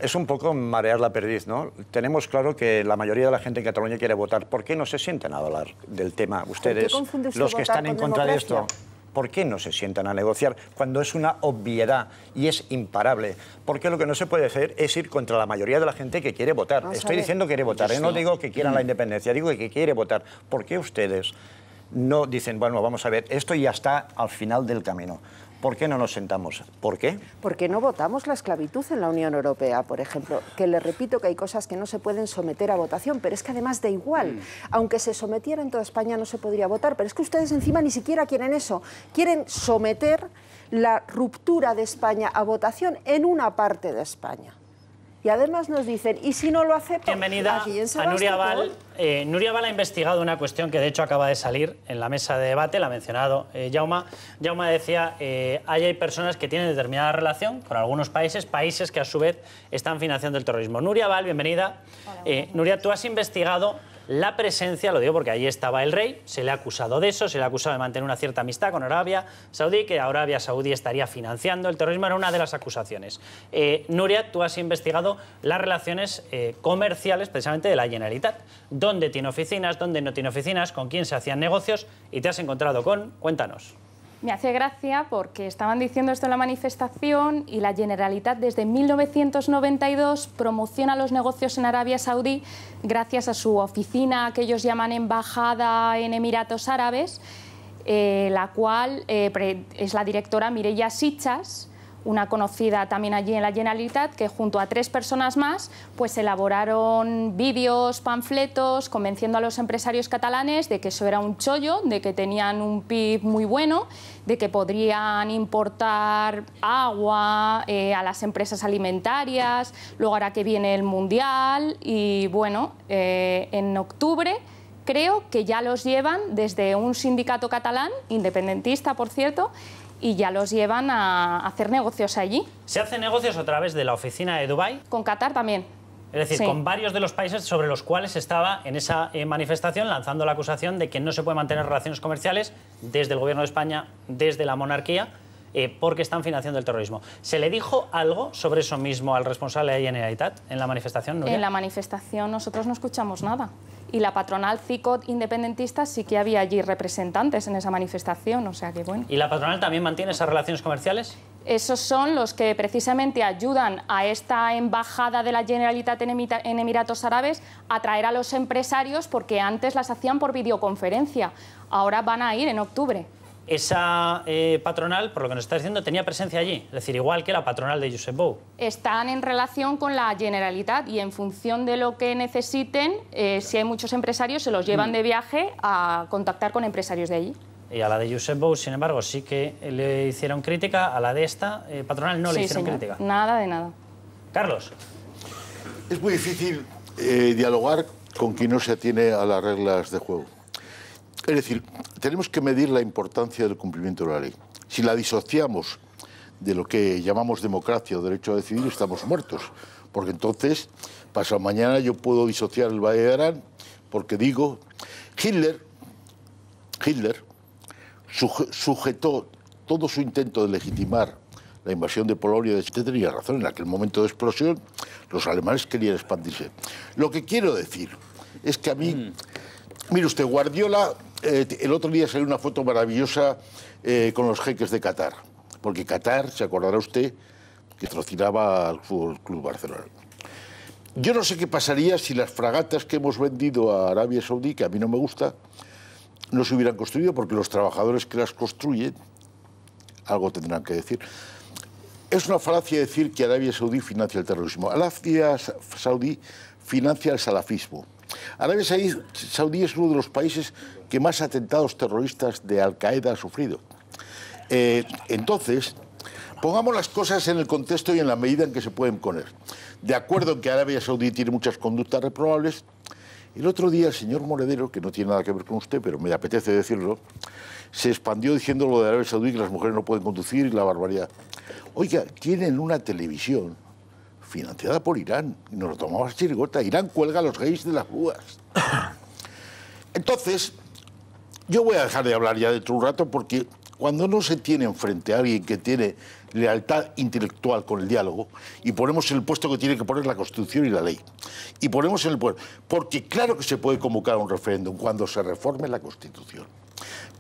es un poco marear la perdiz, ¿no? Tenemos claro que la mayoría de la gente en Cataluña quiere votar. ¿Por qué no se sientan a hablar del tema ustedes, los que están en contra de esto? ¿Por qué no se sientan a negociar cuando es una obviedad y es imparable? Porque lo que no se puede hacer es ir contra la mayoría de la gente que quiere votar. Estoy diciendo que quiere votar, no digo que quieran la independencia, digo que quiere votar. ¿Por qué ustedes no dicen, bueno, vamos a ver, esto ya está al final del camino? ¿Por qué no nos sentamos? ¿Por qué? Porque no votamos la esclavitud en la Unión Europea, por ejemplo. Que les repito que hay cosas que no se pueden someter a votación, pero es que además da igual. Aunque se sometiera en toda España no se podría votar, pero es que ustedes encima ni siquiera quieren eso. Quieren someter la ruptura de España a votación en una parte de España. Y además nos dicen, ¿y si no lo aceptan? Bienvenida a Núria Val. Núria Val ha investigado una cuestión que de hecho acaba de salir en la mesa de debate, la ha mencionado Jaume. Jaume decía, hay personas que tienen determinada relación con algunos países que a su vez están financiando el terrorismo. Núria Val, bienvenida. Núria, tú has investigado la presencia, lo digo porque allí estaba el rey, se le ha acusado de eso, se le ha acusado de mantener una cierta amistad con Arabia Saudí, que Arabia Saudí estaría financiando el terrorismo, era una de las acusaciones. Núria, tú has investigado las relaciones comerciales precisamente de la Generalitat, dónde tiene oficinas, dónde no tiene oficinas, con quién se hacían negocios y te has encontrado con... Cuéntanos. Me hace gracia porque estaban diciendo esto en la manifestación y la Generalitat desde 1992 promociona los negocios en Arabia Saudí gracias a su oficina que ellos llaman Embajada en Emiratos Árabes, la cual es la directora Mireia Sitchas, una conocida también allí en la Generalitat, que junto a 3 personas más pues elaboraron vídeos, panfletos, convenciendo a los empresarios catalanes de que eso era un chollo, de que tenían un PIB muy bueno, de que podrían importar agua a las empresas alimentarias, luego ahora que viene el Mundial y bueno, en octubre creo que ya los llevan desde un sindicato catalán, independentista por cierto, y ya los llevan a hacer negocios allí. ¿Se hacen negocios a través de la oficina de Dubái? Con Qatar también. Es decir, sí, con varios de los países sobre los cuales estaba en esa manifestación lanzando la acusación de que no se puede mantener relaciones comerciales desde el Gobierno de España, desde la monarquía, porque están financiando el terrorismo. ¿Se le dijo algo sobre eso mismo al responsable de Generalitat en la manifestación, Núria? En la manifestación nosotros no escuchamos nada. Y la patronal CICOT independentista sí que había allí representantes en esa manifestación, o sea que bueno. ¿Y la patronal también mantiene esas relaciones comerciales? Esos son los que precisamente ayudan a esta embajada de la Generalitat en Emiratos Árabes a traer a los empresarios, porque antes las hacían por videoconferencia, ahora van a ir en octubre. Esa patronal, por lo que nos está diciendo, tenía presencia allí, es decir, igual que la patronal de Josep Bou. Están en relación con la Generalitat y en función de lo que necesiten, si hay muchos empresarios, se los llevan de viaje a contactar con empresarios de allí. Y a la de Josep Bou, sin embargo, sí que le hicieron crítica, a la de esta patronal no le hicieron crítica. Nada de nada. Carlos. Es muy difícil dialogar con quien no se atiene a las reglas de juego. Es decir, tenemos que medir la importancia del cumplimiento de la ley. Si la disociamos de lo que llamamos democracia o derecho a decidir, estamos muertos. Porque entonces, pasado mañana, yo puedo disociar el Valle de Arán porque digo, Hitler sujetó todo su intento de legitimar la invasión de Polonia. Usted tenía razón, en aquel momento de explosión los alemanes querían expandirse. Lo que quiero decir es que a mí, mire usted, Guardiola el otro día salió una foto maravillosa con los jeques de Qatar, porque Qatar, se acordará usted, que patrocinaba al Fútbol Club Barcelona. Yo no sé qué pasaría si las fragatas que hemos vendido a Arabia Saudí, que a mí no me gusta, no se hubieran construido, porque los trabajadores que las construyen algo tendrán que decir. Es una falacia decir que Arabia Saudí financia el terrorismo. Arabia Saudí financia el salafismo. Arabia Saudí es uno de los países que más atentados terroristas de Al-Qaeda ha sufrido. Entonces, pongamos las cosas en el contexto y en la medida en que se pueden poner. De acuerdo en que Arabia Saudí tiene muchas conductas reprobables, el otro día el señor Monedero, que no tiene nada que ver con usted, pero me apetece decirlo, se expandió diciendo lo de Arabia Saudí, que las mujeres no pueden conducir y la barbaridad. Oiga, tienen una televisión financiada por Irán, y nos lo tomamos a chirigota. Irán cuelga a los gays de las grúas. Entonces, yo voy a dejar de hablar ya dentro de un rato, porque cuando no se tiene enfrente a alguien que tiene lealtad intelectual con el diálogo, y ponemos en el puesto que tiene que poner la Constitución y la ley, y ponemos en el puesto, porque claro que se puede convocar un referéndum cuando se reforme la Constitución,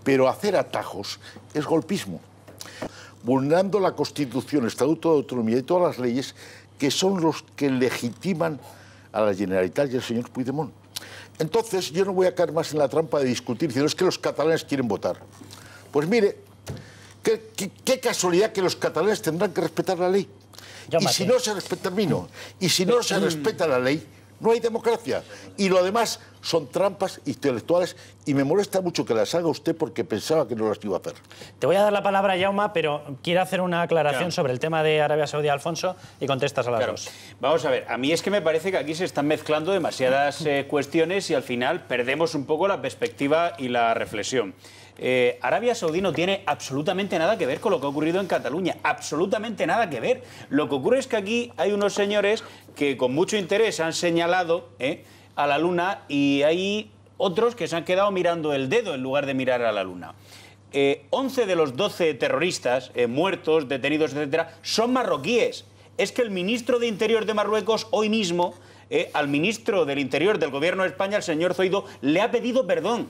pero hacer atajos es golpismo, vulnerando la Constitución, el Estatuto de Autonomía y todas las leyes que son los que legitiman a la Generalitat y al señor Puigdemont. Entonces, yo no voy a caer más en la trampa de discutir, diciendo es que los catalanes quieren votar. Pues mire, qué casualidad que los catalanes tendrán que respetar la ley. Y si no se respeta, y si no se respeta la ley, no hay democracia. Y lo demás son trampas intelectuales, y me molesta mucho que las haga usted porque pensaba que no las iba a hacer. Te voy a dar la palabra a Jaume, pero quiero hacer una aclaración sobre el tema de Arabia Saudí, Alfonso, y contestas a las dos. Vamos a ver, a mí es que me parece que aquí se están mezclando demasiadas cuestiones y al final perdemos un poco la perspectiva y la reflexión. Arabia Saudí no tiene absolutamente nada que ver con lo que ha ocurrido en Cataluña, absolutamente nada que ver. Lo que ocurre es que aquí hay unos señores que con mucho interés han señalado a la luna, y hay otros que se han quedado mirando el dedo en lugar de mirar a la luna. 11 de los 12 terroristas muertos, detenidos, etcétera, son marroquíes. Es que el ministro de Interior de Marruecos hoy mismo, al ministro del Interior del Gobierno de España, el señor Zoido, le ha pedido perdón.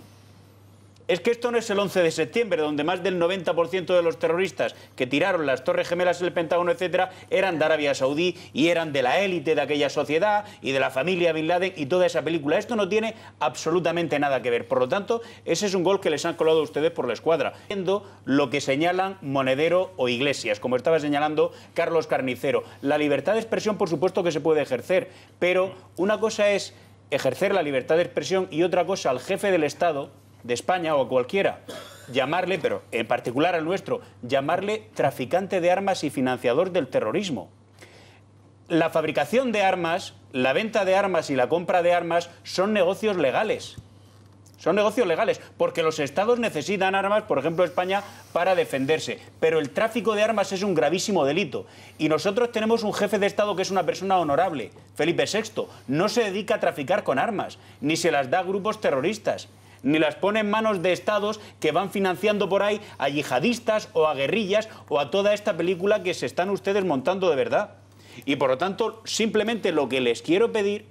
Es que esto no es el 11 de septiembre, donde más del 90% de los terroristas que tiraron las Torres Gemelas, el Pentágono, etcétera, eran de Arabia Saudí y eran de la élite de aquella sociedad y de la familia Bin Laden y toda esa película. Esto no tiene absolutamente nada que ver. Por lo tanto, ese es un gol que les han colado a ustedes por la escuadra. Viendo lo que señalan Monedero o Iglesias, como estaba señalando Carlos Carnicero. La libertad de expresión, por supuesto que se puede ejercer, pero una cosa es ejercer la libertad de expresión y otra cosa al jefe del Estado de España o a cualquiera, llamarle, pero en particular al nuestro, llamarle traficante de armas y financiador del terrorismo. La fabricación de armas, la venta de armas y la compra de armas son negocios legales. Son negocios legales, porque los estados necesitan armas, por ejemplo España, para defenderse. Pero el tráfico de armas es un gravísimo delito. Y nosotros tenemos un jefe de Estado que es una persona honorable, Felipe VI. No se dedica a traficar con armas, ni se las da a grupos terroristas, ni las pone en manos de estados que van financiando por ahí a yihadistas o a guerrillas o a toda esta película que se están ustedes montando de verdad. Y por lo tanto, simplemente lo que les quiero pedir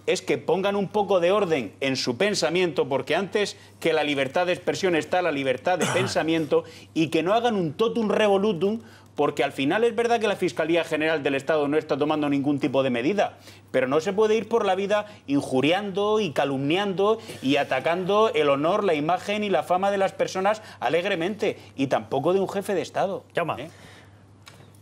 es que pongan un poco de orden en su pensamiento, porque antes que la libertad de expresión está la libertad de pensamiento, y que no hagan un totum revolutum, porque al final es verdad que la Fiscalía General del Estado no está tomando ningún tipo de medida, pero no se puede ir por la vida injuriando y calumniando y atacando el honor, la imagen y la fama de las personas alegremente, y tampoco de un jefe de Estado.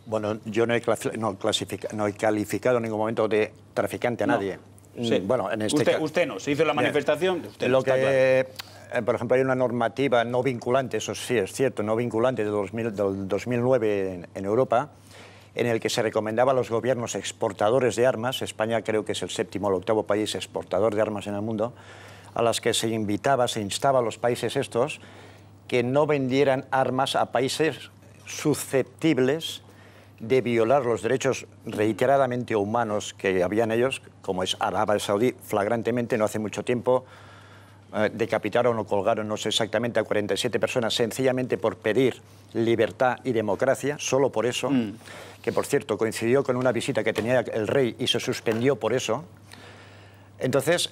Bueno, yo no he calificado en ningún momento de traficante a nadie. Sí. Bueno, en este usted no, se hizo la manifestación. Usted lo no, está que, claro. Por ejemplo, hay una normativa no vinculante, eso sí es cierto, no vinculante del 2009 en Europa, en el que se recomendaba a los gobiernos exportadores de armas, España creo que es el 7º o el 8º país exportador de armas en el mundo, a las que se instaba a los países estos que no vendieran armas a países susceptibles de violar los derechos reiteradamente humanos que habían ellos, como es Arabia Saudí, flagrantemente, no hace mucho tiempo, decapitaron o colgaron, no sé exactamente, a 47 personas, sencillamente por pedir libertad y democracia, solo por eso, que por cierto coincidió con una visita que tenía el rey y se suspendió por eso. Entonces,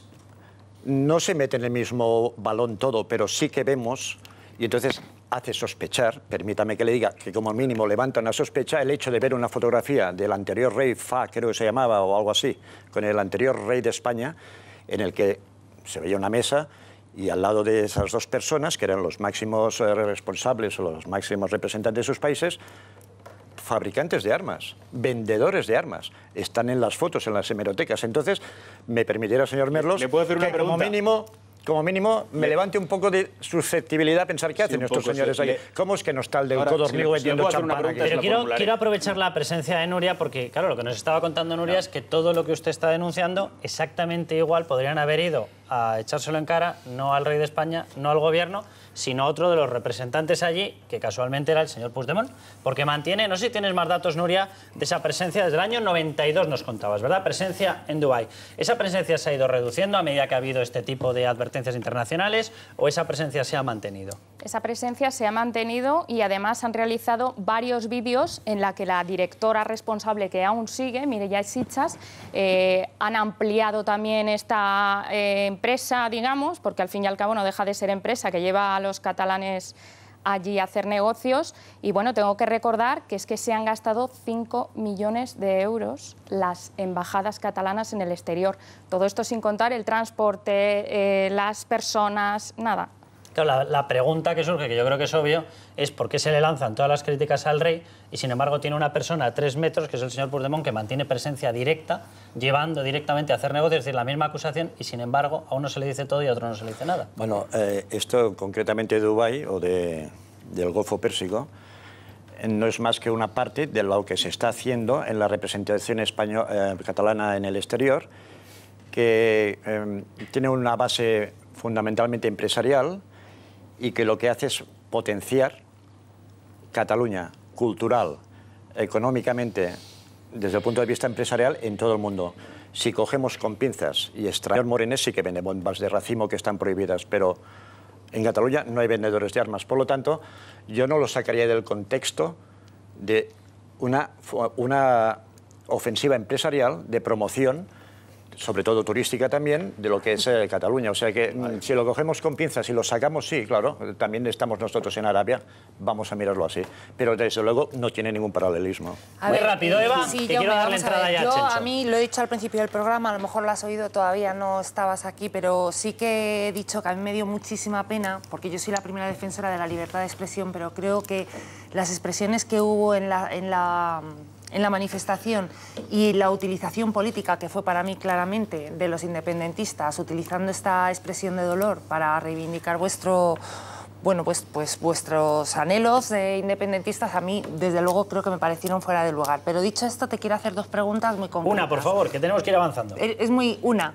no se mete en el mismo balón todo, pero sí que vemos, y entonces hace sospechar, permítame que le diga, que como mínimo levanta una sospecha el hecho de ver una fotografía del anterior rey Fa, creo que se llamaba, o algo así, con el anterior rey de España, en el que se veía una mesa y al lado de esas dos personas, que eran los máximos responsables o los máximos representantes de sus países, fabricantes de armas, vendedores de armas, están en las fotos, en las hemerotecas. Entonces, me permitiera, señor Merlos, ¿le puedo hacer una que pregunta? como mínimo me levante un poco de susceptibilidad a pensar qué hacen estos señores aquí. ¿Cómo es que no está el deudor dormido vendiendo champán? Pero quiero aprovechar la presencia de Nuria porque, claro, lo que nos estaba contando Nuria es que todo lo que usted está denunciando, exactamente igual podrían haber ido a echárselo en cara, no al rey de España, no al gobierno, sino a otro de los representantes allí, que casualmente era el señor Puigdemont, porque mantiene, no sé si tienes más datos, Nuria, de esa presencia desde el año 92, nos contabas, ¿verdad? Presencia en Dubái. ¿Esa presencia se ha ido reduciendo a medida que ha habido este tipo de advertencias internacionales o esa presencia se ha mantenido? Esa presencia se ha mantenido y además han realizado varios vídeos en la que la directora responsable, que aún sigue, Mireia Sitjas, han ampliado también esta empresa, digamos, porque al fin y al cabo no deja de ser empresa que lleva a los catalanes allí a hacer negocios. Y bueno, tengo que recordar que es que se han gastado 5 millones de euros las embajadas catalanas en el exterior. Todo esto sin contar el transporte, las personas, nada. Claro, la pregunta que surge, que yo creo que es obvio, es por qué se le lanzan todas las críticas al rey y sin embargo tiene una persona a 3 metros, que es el señor Puigdemont, que mantiene presencia directa, llevando directamente a hacer negocios, es decir, la misma acusación, y sin embargo a uno se le dice todo y a otro no se le dice nada. Bueno, esto concretamente de Dubái o del Golfo Pérsico no es más que una parte de lo que se está haciendo en la representación catalana en el exterior, que tiene una base fundamentalmente empresarial y que lo que hace es potenciar Cataluña cultural, económicamente, desde el punto de vista empresarial, en todo el mundo. Si cogemos con pinzas y extraemos Morenés, sí que vende bombas de racimo que están prohibidas, pero en Cataluña no hay vendedores de armas. Por lo tanto, yo no lo sacaría del contexto de una ofensiva empresarial de promoción, sobre todo turística también, de lo que es Cataluña. O sea que si lo cogemos con pinzas y lo sacamos, sí, claro, también estamos nosotros en Arabia, vamos a mirarlo así. Pero desde luego no tiene ningún paralelismo. Muy rápido, Eva, que quiero darle entrada ya a Chencho. A mí lo he dicho al principio del programa, a lo mejor lo has oído, todavía no estabas aquí, pero sí que he dicho que a mí me dio muchísima pena, porque yo soy la primera defensora de la libertad de expresión, pero creo que las expresiones que hubo en la manifestación y la utilización política, que fue para mí claramente de los independentistas, utilizando esta expresión de dolor para reivindicar vuestros anhelos de independentistas, a mí, desde luego, creo que me parecieron fuera de lugar. Pero dicho esto, te quiero hacer 2 preguntas muy concretas. Una, por favor, que tenemos que ir avanzando. Una.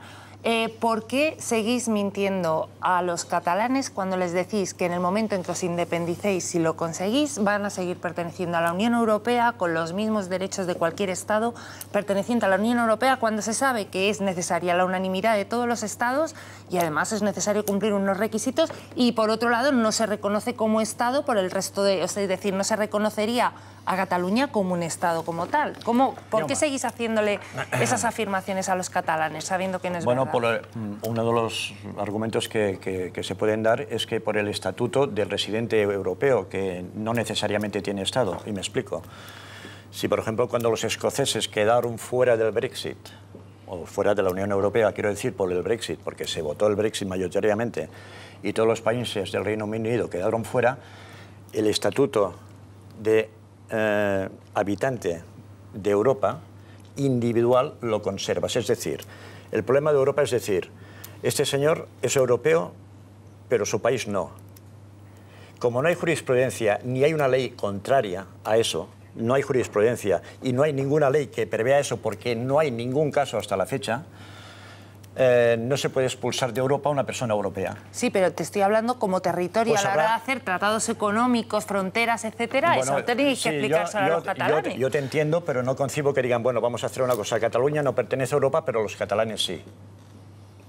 ¿Por qué seguís mintiendo a los catalanes cuando les decís que en el momento en que os independicéis, si lo conseguís, van a seguir perteneciendo a la Unión Europea con los mismos derechos de cualquier Estado perteneciente a la Unión Europea, cuando se sabe que es necesaria la unanimidad de todos los Estados y además es necesario cumplir unos requisitos, y por otro lado no se reconoce como Estado por el resto de... Es decir, no se reconocería a Cataluña como un Estado como tal? ¿Por qué seguís haciéndole esas afirmaciones a los catalanes sabiendo que no es verdad? Uno de los argumentos que se pueden dar es que por el estatuto del residente europeo, que no necesariamente tiene Estado, y me explico. Si, por ejemplo, cuando los escoceses quedaron fuera del Brexit, o fuera de la Unión Europea, quiero decir por el Brexit, porque se votó el Brexit mayoritariamente, y todos los países del Reino Unido quedaron fuera, el estatuto de habitante de Europa individual lo conservas. Es decir, el problema de Europa es decir, este señor es europeo, pero su país no. Como no hay jurisprudencia ni hay una ley contraria a eso, no hay jurisprudencia y no hay ninguna ley que prevea eso, porque no hay ningún caso hasta la fecha, no se puede expulsar de Europa a una persona europea. Sí, pero te estoy hablando como territorio, pues a la hora de hacer tratados económicos, fronteras, etcétera. Bueno, eso tenéis que explicárselo a los catalanes. Yo te entiendo, pero no concibo que digan, bueno, vamos a hacer una cosa, Cataluña no pertenece a Europa, pero los catalanes sí.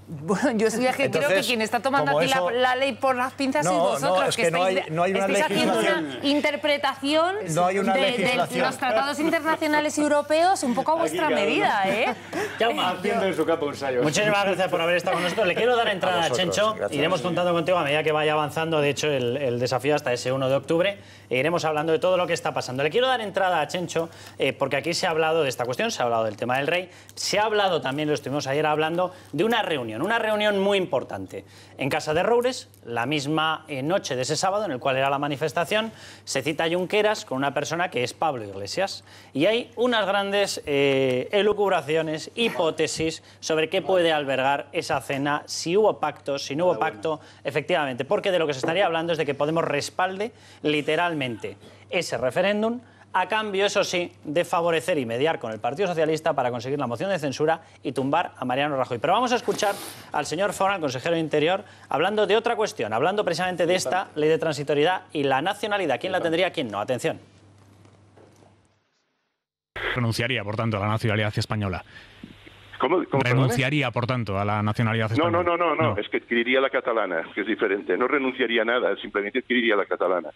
Bueno, yo creo que quien está tomando aquí la ley por las pinzas sois vosotros. No, es que no hay una estáis haciendo legislación. una interpretación legislación. de los tratados internacionales y europeos un poco a vuestra medida, ¿eh? Haciendo en su campo un ensayo. Muchísimas gracias por haber estado con nosotros. Le quiero dar entrada a Chencho. Gracias, iremos contando contigo a medida que vaya avanzando, de hecho, el desafío hasta ese 1 de octubre. E iremos hablando de todo lo que está pasando. Le quiero dar entrada a Chencho porque aquí se ha hablado de esta cuestión, se ha hablado del tema del rey, se ha hablado también, lo estuvimos ayer hablando, de una reunión muy importante. En Casa de Roures, la misma noche de ese sábado, en el cual era la manifestación, se cita a Junqueras con una persona que es Pablo Iglesias. Y hay unas grandes elucubraciones, hipótesis sobre qué puede albergar esa cena, si hubo pacto, si no hubo pacto, efectivamente. Porque de lo que se estaría hablando es de que Podemos respalde literalmente ese referéndum, a cambio, eso sí, de favorecer y mediar con el Partido Socialista para conseguir la moción de censura y tumbar a Mariano Rajoy. Pero vamos a escuchar al señor Forn, al consejero de Interior, hablando de otra cuestión, hablando precisamente de esta ley de transitoriedad y la nacionalidad. ¿Quién la tendría, quién no? Atención. Renunciaría, por tanto, a la nacionalidad española. ¿Cómo renunciaría, por tanto, a la nacionalidad española. No, es que adquiriría la catalana, que es diferente. No renunciaría a nada, simplemente adquiriría la catalana.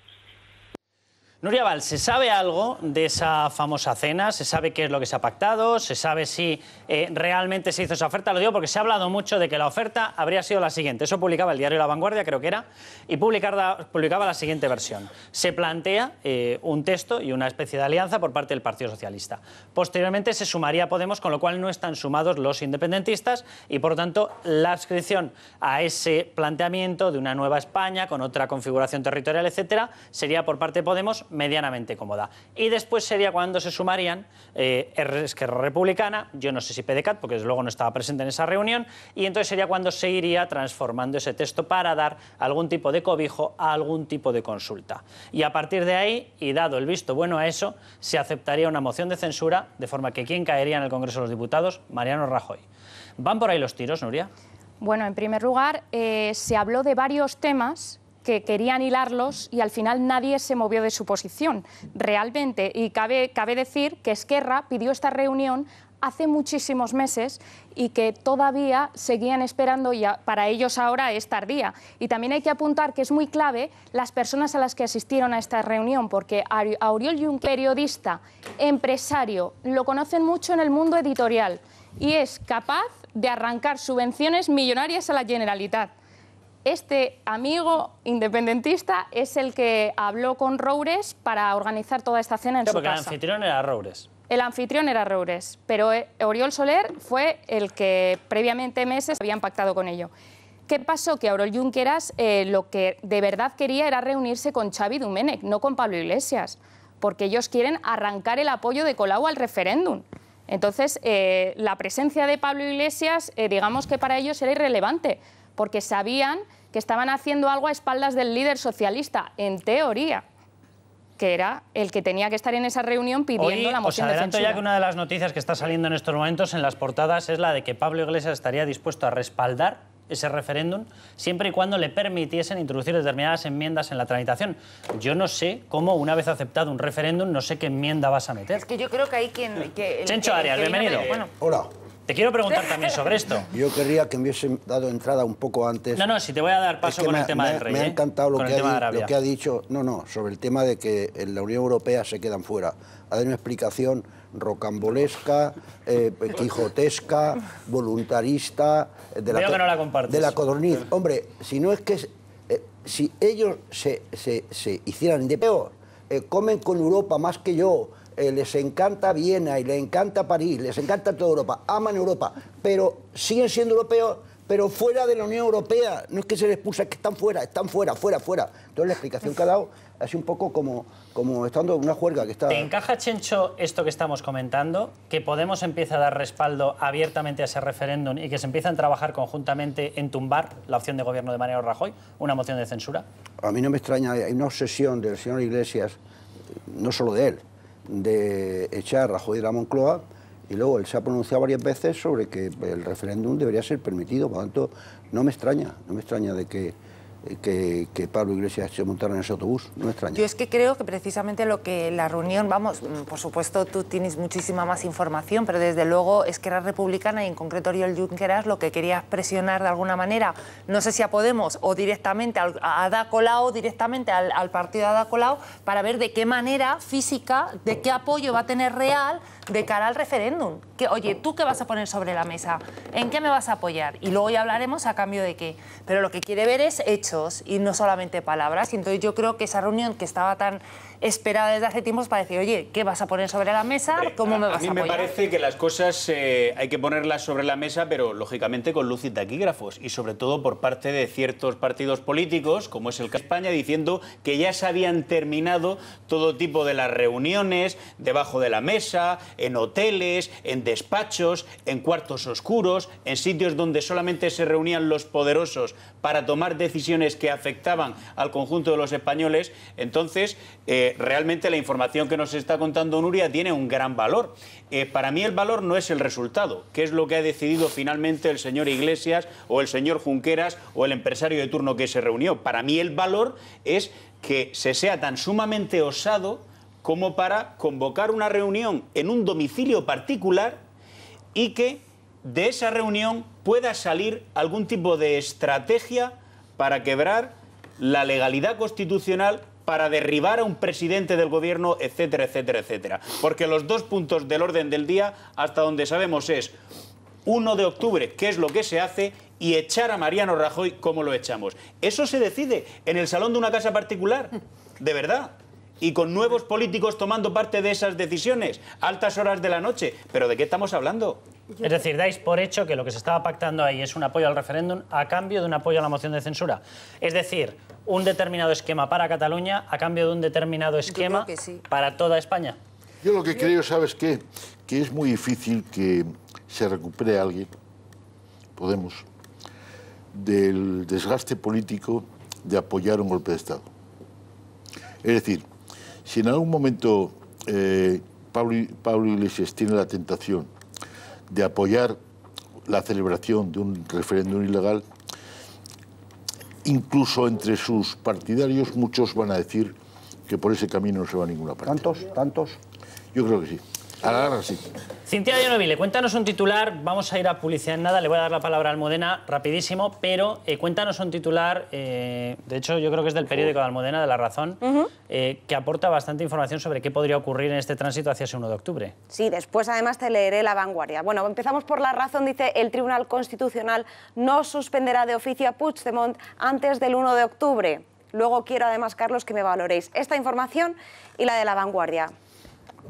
Nuria Val, ¿se sabe algo de esa famosa cena? ¿Se sabe qué es lo que se ha pactado? ¿Se sabe si realmente se hizo esa oferta? Lo digo porque se ha hablado mucho de que la oferta habría sido la siguiente. Eso publicaba el diario La Vanguardia, creo que era, y publicaba la siguiente versión. Se plantea un texto y una especie de alianza por parte del Partido Socialista. Posteriormente se sumaría Podemos, con lo cual no están sumados los independentistas y, por tanto, la adscripción a ese planteamiento de una nueva España con otra configuración territorial, etcétera, sería por parte de Podemos medianamente cómoda. Y después sería cuando se sumarían Esquerra Republicana, yo no sé si PDeCAT, porque desde luego no estaba presente en esa reunión, y entonces sería cuando se iría transformando ese texto para dar algún tipo de cobijo a algún tipo de consulta. Y a partir de ahí, y dado el visto bueno a eso, se aceptaría una moción de censura, de forma que ¿quién caería en el Congreso de los Diputados? Mariano Rajoy. ¿Van por ahí los tiros, Nuria? Bueno, en primer lugar, se habló de varios temas que querían hilarlos y al final nadie se movió de su posición, realmente. Y cabe decir que Esquerra pidió esta reunión hace muchísimos meses y que todavía seguían esperando y para ellos ahora es tardía. Y también hay que apuntar que es muy clave las personas a las que asistieron a esta reunión, porque a Oriol Junqueras, periodista, empresario, lo conocen mucho en el mundo editorial y es capaz de arrancar subvenciones millonarias a la Generalitat. Este amigo independentista es el que habló con Roures para organizar toda esta cena en su casa. Porque el anfitrión era Roures. El anfitrión era Roures, pero Oriol Soler fue el que previamente meses habían pactado con ello. ¿Qué pasó? Que Oriol Junqueras lo que de verdad quería era reunirse con Xavi Domènech, no con Pablo Iglesias, porque ellos quieren arrancar el apoyo de Colau al referéndum. Entonces, la presencia de Pablo Iglesias, digamos que para ellos era irrelevante, porque sabían que estaban haciendo algo a espaldas del líder socialista, en teoría, que era el que tenía que estar en esa reunión pidiendo la moción de censura. Os adelanto ya que una de las noticias que está saliendo en estos momentos en las portadas es la de que Pablo Iglesias estaría dispuesto a respaldar ese referéndum siempre y cuando le permitiesen introducir determinadas enmiendas en la tramitación. Yo no sé cómo, una vez aceptado un referéndum, no sé qué enmienda vas a meter. Es que yo creo que hay quien... Chencho Arias, bienvenido. Hola. Te quiero preguntar también sobre esto. Yo querría que me hubiesen dado entrada un poco antes. No, si te voy a dar paso con el tema del rey. Me ha encantado lo que ha dicho. No, sobre el tema de que en la Unión Europea se quedan fuera. Ha dado una explicación rocambolesca, quijotesca, voluntarista, de Veo que no la compartes. De la codorniz. Hombre, si no es que... si ellos se hicieran de peor, comen con Europa más que yo, les encanta Viena y les encanta París, les encanta toda Europa, aman Europa, pero siguen siendo europeos, pero fuera de la Unión Europea. No es que se les expulsa, es que están fuera. Entonces la explicación que ha dado es un poco como estando en una juerga que está... ¿Te encaja, Chencho, esto que estamos comentando? Que Podemos empieza a dar respaldo abiertamente a ese referéndum y que se empiezan a trabajar conjuntamente en tumbar la opción de gobierno de Mariano Rajoy, una moción de censura. A mí no me extraña, hay una obsesión del señor Iglesias, no solo de él, de echar a Rajoy de la Moncloa, y luego él se ha pronunciado varias veces sobre que el referéndum debería ser permitido. Por lo tanto, no me extraña de que que Pablo Iglesias se montara en ese autobús, no extraña. Yo es que creo que precisamente lo que la reunión, vamos, por supuesto tú tienes muchísima más información, pero desde luego Esquerra Republicana y en concreto Oriol Junqueras lo que quería presionar de alguna manera, no sé si a Podemos o directamente a Ada Colau, directamente al partido de Ada Colau, para ver de qué manera física, de qué apoyo va a tener real de cara al referéndum. Que, oye, ¿tú qué vas a poner sobre la mesa? ¿En qué me vas a apoyar? Y luego ya hablaremos a cambio de qué. Pero lo que quiere ver es hechos y no solamente palabras. Y entonces yo creo que esa reunión que estaba tan esperada desde hace tiempo para decir, oye, ¿qué vas a poner sobre la mesa? ¿Cómo me vas a apoyar? A mí me parece que las cosas hay que ponerlas sobre la mesa, pero lógicamente con luz y taquígrafos. Y sobre todo por parte de ciertos partidos políticos, como es el caso de España, diciendo que ya se habían terminado todo tipo de las reuniones debajo de la mesa, en hoteles, en despachos, en cuartos oscuros, en sitios donde solamente se reunían los poderosos para tomar decisiones que afectaban al conjunto de los españoles. Entonces, realmente la información que nos está contando Nuria tiene un gran valor. Para mí el valor no es el resultado, que es lo que ha decidido finalmente el señor Iglesias o el señor Junqueras o el empresario de turno que se reunió. Para mí el valor es que se sea tan sumamente osado como para convocar una reunión en un domicilio particular y que de esa reunión pueda salir algún tipo de estrategia para quebrar la legalidad constitucional, para derribar a un presidente del gobierno, etcétera, etcétera, etcétera. Porque los dos puntos del orden del día, hasta donde sabemos, es 1 de octubre, qué es lo que se hace, y echar a Mariano Rajoy, cómo lo echamos. Eso se decide en el salón de una casa particular, de verdad. Y con nuevos políticos tomando parte de esas decisiones, altas horas de la noche. ¿Pero de qué estamos hablando? Es decir, dais por hecho que lo que se estaba pactando ahí es un apoyo al referéndum a cambio de un apoyo a la moción de censura. Es decir, un determinado esquema para Cataluña a cambio de un determinado esquema para toda España. Yo lo que creo, ¿sabes qué? Que es muy difícil que se recupere alguien, Podemos, del desgaste político de apoyar un golpe de Estado. Es decir, si en algún momento Pablo Iglesias tiene la tentación de apoyar la celebración de un referéndum ilegal, incluso entre sus partidarios muchos van a decir que por ese camino no se va a ninguna parte. ¿Tantos? Yo creo que sí. A la larga sí. Cintia de Novile, cuéntanos un titular, vamos a ir a publicidad en nada, le voy a dar la palabra a Almudena rapidísimo, pero cuéntanos un titular, de hecho yo creo que es del periódico de Almudena, de La Razón, que aporta bastante información sobre qué podría ocurrir en este tránsito hacia ese 1 de octubre. Sí, después además te leeré La Vanguardia. Bueno, empezamos por La Razón, dice el Tribunal Constitucional no suspenderá de oficio a Puigdemont antes del 1 de octubre. Luego quiero además, Carlos, que me valoréis esta información y la de La Vanguardia.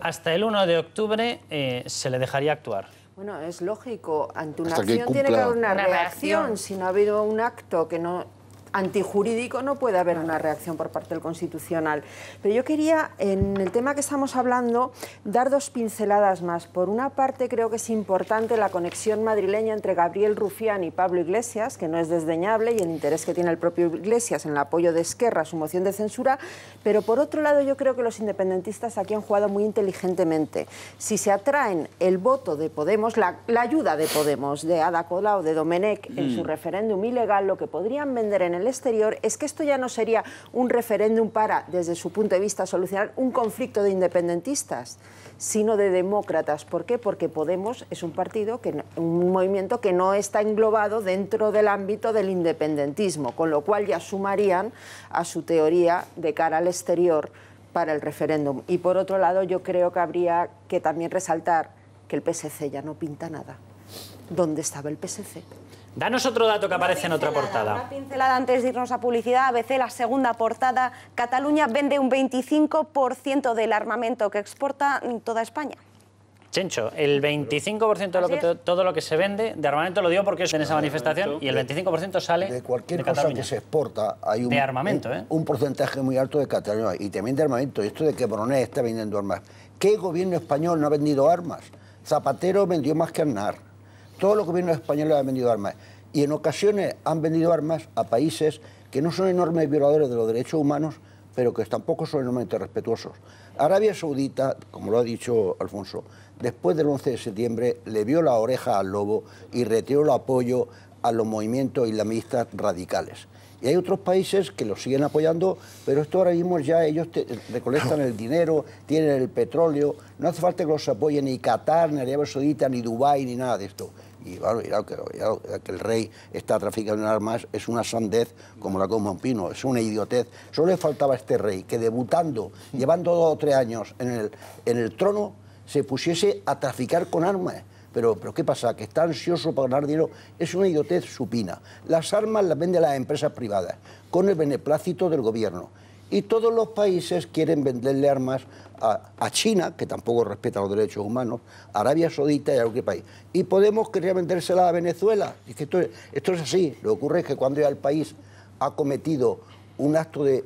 Hasta el 1 de octubre se le dejaría actuar. Bueno, es lógico. Ante una acción tiene que haber una reacción. Si no ha habido un acto que no antijurídico, no puede haber una reacción por parte del Constitucional. Pero yo quería, en el tema que estamos hablando, dar dos pinceladas más. Por una parte, creo que es importante la conexión madrileña entre Gabriel Rufián y Pablo Iglesias, que no es desdeñable, y el interés que tiene el propio Iglesias en el apoyo de Esquerra a su moción de censura. Pero por otro lado, yo creo que los independentistas aquí han jugado muy inteligentemente. Si se atraen el voto de Podemos, la ayuda de Podemos, de Ada Colau, de Domenech, en su referéndum ilegal, lo que podrían vender en el exterior es que esto ya no sería un referéndum para, desde su punto de vista, solucionar un conflicto de independentistas, sino de demócratas. ¿Por qué? Porque Podemos es un partido, un movimiento que no está englobado dentro del ámbito del independentismo, con lo cual ya sumarían a su teoría de cara al exterior para el referéndum. Y por otro lado, yo creo que habría que también resaltar que el PSC ya no pinta nada. ¿Dónde estaba el PSC? Danos otro dato que aparece en otra portada. Una pincelada antes de irnos a publicidad. ABC, la segunda portada. Cataluña vende un 25% del armamento que exporta toda España. Chencho, el 25% de todo lo que se vende de armamento, lo digo porque es en esa manifestación, y el 25% sale de cualquier de cosa Cataluña. Que se exporta. Hay de armamento, un porcentaje muy alto de Cataluña, y también de armamento. Y esto de que Boronés está vendiendo armas. ¿Qué gobierno español no ha vendido armas? Zapatero vendió más que Aznar. Todos los gobiernos españoles han vendido armas. Y en ocasiones han vendido armas a países que no son enormes violadores de los derechos humanos, pero que tampoco son enormemente respetuosos. Arabia Saudita, como lo ha dicho Alfonso, después del 11 de septiembre le vio la oreja al lobo y retiró el apoyo a los movimientos islamistas radicales. Y hay otros países que los siguen apoyando, pero esto ahora mismo ya ellos recolectan el dinero, tienen el petróleo, no hace falta que los apoye ni Qatar, ni Arabia Saudita, ni Dubái, ni nada de esto. Y bueno, que el rey está traficando en armas es una sandez como la coma un pino, es una idiotez. Solo le faltaba a este rey que debutando, llevando 2 o 3 años en el trono, se pusiese a traficar con armas. Pero ¿qué pasa? ¿Que está ansioso para ganar dinero? Es una idiotez supina. Las armas las venden las empresas privadas, con el beneplácito del gobierno. Y todos los países quieren venderle armas a China, que tampoco respeta los derechos humanos, a Arabia Saudita y a cualquier país. Y Podemos quería vendérsela a Venezuela. Es que esto es así. Lo que ocurre es que cuando ya el país ha cometido un acto de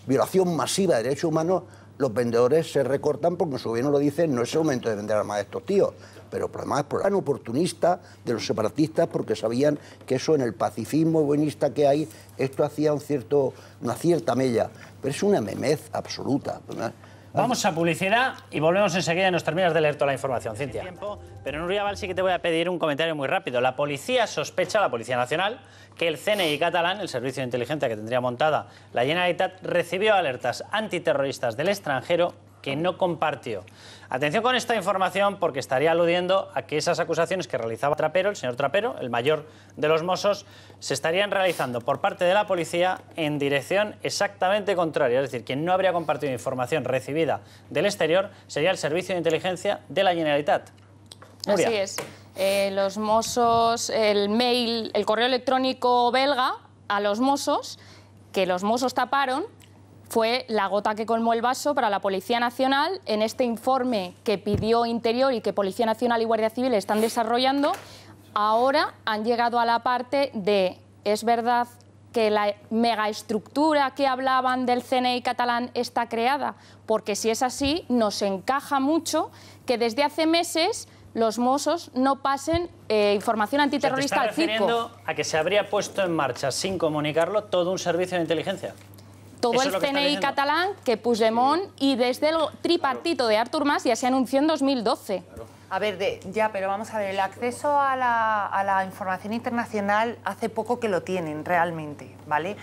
violación masiva de derechos humanos, los vendedores se recortan porque su gobierno lo dice, no es el momento de vender armas a estos tíos. Pero además por el oportunista de los separatistas, porque sabían que eso en el pacifismo buenista que hay, esto hacía una cierta mella. Pero es una memez absoluta. Vamos a publicidad y volvemos enseguida y nos terminas de leer toda la información, Cintia. Pero Nuria Val, sí que te voy a pedir un comentario muy rápido. La policía sospecha, la Policía Nacional, que el CNI catalán, el servicio de inteligencia que tendría montada la Generalitat, recibió alertas antiterroristas del extranjero que no compartió. Atención con esta información porque estaría aludiendo a que esas acusaciones que realizaba Trapero, el señor Trapero, el mayor de los Mossos, se estarían realizando por parte de la policía en dirección exactamente contraria. Es decir, quien no habría compartido información recibida del exterior sería el servicio de inteligencia de la Generalitat. Nuria. Así es. Los Mossos, el mail, el correo electrónico belga a los Mossos, que los Mossos taparon, fue la gota que colmó el vaso para la Policía Nacional en este informe que pidió Interior y que Policía Nacional y Guardia Civil están desarrollando. Ahora han llegado a la parte de, es verdad que la megaestructura que hablaban del CNI catalán está creada, porque si es así, nos encaja mucho que desde hace meses los Mossos no pasen información antiterrorista al CIPO. ¿Te estás refiriendo a que se habría puesto en marcha, sin comunicarlo, todo un servicio de inteligencia? Todo el CNI catalán que Puigdemont y desde el tripartito de Artur Mas ya se anunció en 2012. A ver, pero vamos a ver, el acceso a la información internacional hace poco que lo tienen realmente, ¿vale?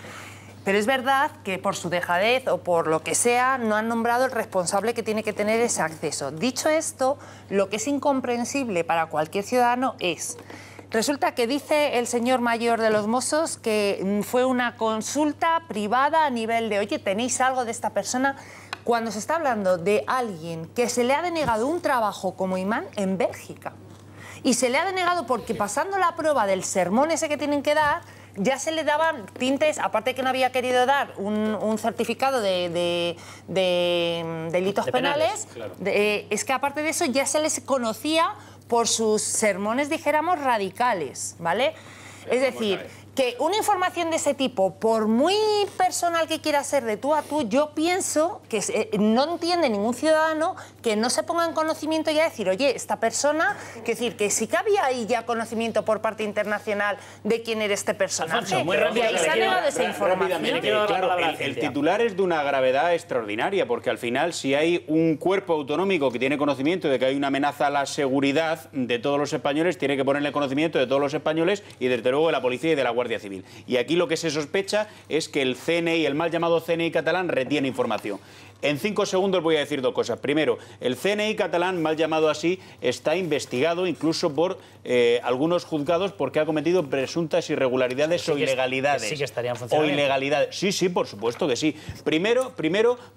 Pero es verdad que por su dejadez o por lo que sea no han nombrado el responsable que tiene que tener ese acceso. Dicho esto, lo que es incomprensible para cualquier ciudadano es... Resulta que dice el señor mayor de los Mossos que fue una consulta privada a nivel de, oye, ¿tenéis algo de esta persona? Cuando se está hablando de alguien que se le ha denegado un trabajo como imán en Bélgica. Y se le ha denegado porque pasando la prueba del sermón ese que tienen que dar, ya se le daban tintes, aparte de que no había querido dar un certificado de delitos penales, claro. Es que aparte de eso ya se les conocía por sus sermones, dijéramos, radicales, ¿vale? Es decir, que una información de ese tipo, por muy personal que quiera ser de tú a tú, yo pienso que no entiende ningún ciudadano que no se ponga en conocimiento ya decir, oye, esta persona, que decir, que sí que había ahí ya conocimiento por parte internacional de quién era este personaje. Alfonso, muy rápido, y ahí se ha negado esa información. Claro, el titular es de una gravedad extraordinaria, porque al final, si hay un cuerpo autonómico que tiene conocimiento de que hay una amenaza a la seguridad de todos los españoles, tiene que ponerle conocimiento de todos los españoles y desde luego de la policía y de la Guardia Civil. Y aquí lo que se sospecha es que el CNI, el mal llamado CNI catalán, retiene información. En 5 segundos voy a decir 2 cosas. Primero, el CNI catalán, mal llamado así, está investigado incluso por algunos juzgados porque ha cometido presuntas irregularidades o ilegalidades. Sí que estarían funcionando. O ilegalidades. Sí, por supuesto que sí. Primero,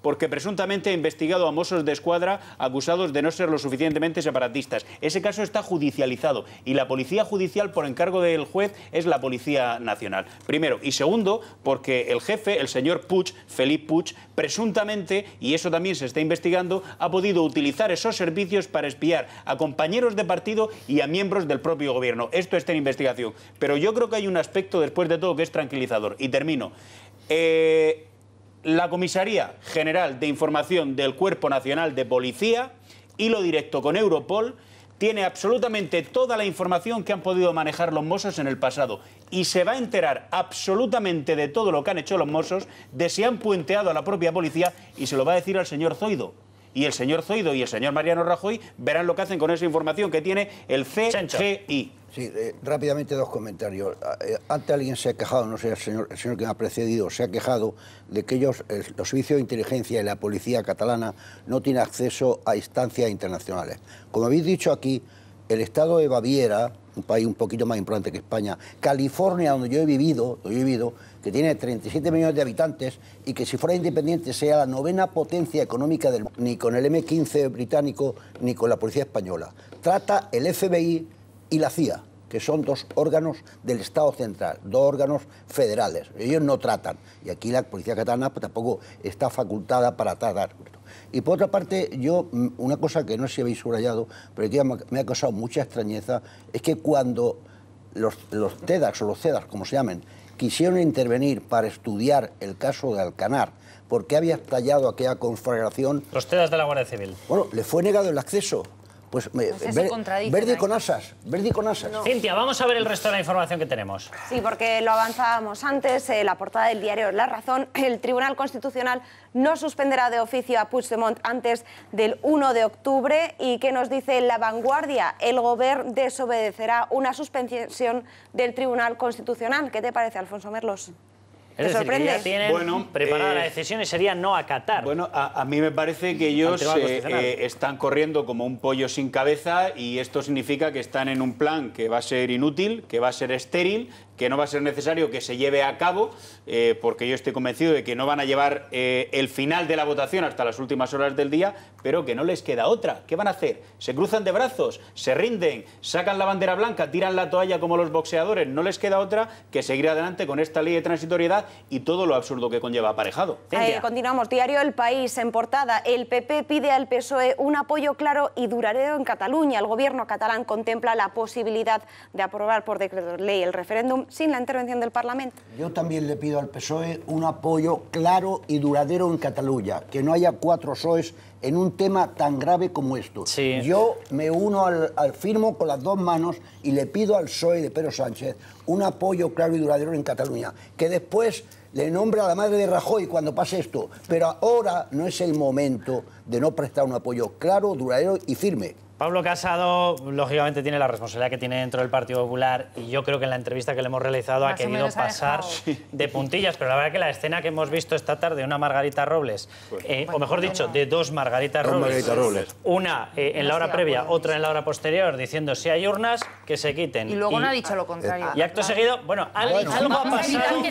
porque presuntamente ha investigado a Mossos de Escuadra acusados de no ser lo suficientemente separatistas. Ese caso está judicializado y la policía judicial, por encargo del juez, es la Policía Nacional. Primero. Y segundo, porque el jefe, el señor Puig, Felip Puig, presuntamente, y eso también se está investigando, ha podido utilizar esos servicios para espiar a compañeros de partido y a miembros del propio gobierno. Esto está en investigación. Pero yo creo que hay un aspecto, después de todo, que es tranquilizador. Y termino. La Comisaría General de Información del Cuerpo Nacional de Policía, hilo directo con Europol, tiene absolutamente toda la información que han podido manejar los Mossos en el pasado y se va a enterar absolutamente de todo lo que han hecho los Mossos, de si han puenteado a la propia policía y se lo va a decir al señor Zoido. Y el señor Zoido y el señor Mariano Rajoy verán lo que hacen con esa información que tiene el CGI. Sí, rápidamente dos comentarios. Antes alguien se ha quejado, no sé, el señor que me ha precedido, se ha quejado de que los servicios de inteligencia y la policía catalana no tienen acceso a instancias internacionales. Como habéis dicho aquí, el estado de Baviera, un país un poquito más importante que España, California, donde yo he vivido, que tiene 37 millones de habitantes y que si fuera independiente sea la 9ª potencia económica del mundo, ni con el M15 británico ni con la policía española. Trata el FBI y la CIA, que son dos órganos del Estado central, dos órganos federales. Ellos no tratan. Y aquí la policía catalana tampoco está facultada para tratar. Y por otra parte, una cosa que no sé si habéis subrayado, pero que me ha causado mucha extrañeza, es que cuando los TEDx o los CEDAX, como se llamen, quisieron intervenir para estudiar el caso de Alcanar, porque había estallado aquella conflagración... Los TEDx de la Guardia Civil. Bueno, le fue negado el acceso. Pues Verdi con asas. No. Cintia, vamos a ver el resto de la información que tenemos. Sí, porque lo avanzábamos antes, la portada del diario La Razón. El Tribunal Constitucional no suspenderá de oficio a Puigdemont antes del 1 de octubre. ¿Y qué nos dice La Vanguardia? El Gobierno desobedecerá una suspensión del Tribunal Constitucional. ¿Qué te parece, Alfonso Merlos? Es decir, que ya tienen preparada la decisión y sería no acatar. Bueno, a mí me parece que ellos están corriendo como un pollo sin cabeza y esto significa que están en un plan que va a ser inútil, que va a ser estéril, que no va a ser necesario que se lleve a cabo, porque yo estoy convencido de que no van a llevar el final de la votación hasta las últimas horas del día, pero que no les queda otra. ¿Qué van a hacer? ¿Se cruzan de brazos? ¿Se rinden? ¿Sacan la bandera blanca? ¿Tiran la toalla como los boxeadores? No les queda otra que seguir adelante con esta ley de transitoriedad y todo lo absurdo que conlleva aparejado. Continuamos. Diario El País, en portada. El PP pide al PSOE un apoyo claro y duradero en Cataluña. El gobierno catalán contempla la posibilidad de aprobar por decreto ley el referéndum sin la intervención del Parlamento. Yo también le pido al PSOE un apoyo claro y duradero en Cataluña, que no haya 4 PSOEs en un tema tan grave como esto. Sí. Yo me uno al firmo con las 2 manos y le pido al PSOE de Pedro Sánchez un apoyo claro y duradero en Cataluña, que después le nombre a la madre de Rajoy cuando pase esto, pero ahora no es el momento de no prestar un apoyo claro, duradero y firme. Pablo Casado, lógicamente, tiene la responsabilidad que tiene dentro del Partido Popular y yo creo que en la entrevista que le hemos realizado ha querido pasar de puntillas, pero la verdad que la escena que hemos visto esta tarde, una Margarita Robles, o mejor dicho, de 2 Margarita Robles, una en la hora previa, otra en la hora posterior, diciendo si hay urnas, que se quiten. Y luego no ha dicho lo contrario. Y acto seguido, bueno, algo ha pasado.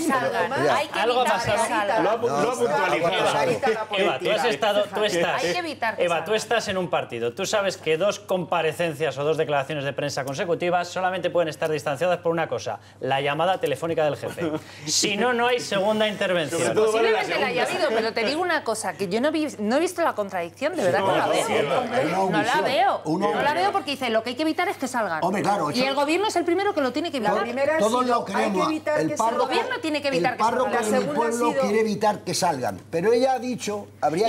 Algo ha pasado. Lo ha puntualizado. Eva, tú estás en un partido, tú sabes que 2 comparecencias o 2 declaraciones de prensa consecutivas solamente pueden estar distanciadas por una cosa, la llamada telefónica del jefe. Si no, no hay segunda intervención. Posiblemente la haya habido, pero te digo una cosa, que yo no he visto la contradicción, de verdad que no la veo. No la veo porque dice, lo que hay que evitar es que salgan. Hombre, claro, y el gobierno es el primero que lo tiene que evitar. Todos lo queremos. El gobierno tiene que evitar que salgan. El párroco de mi pueblo quiere evitar que salgan, pero ella ha dicho, habría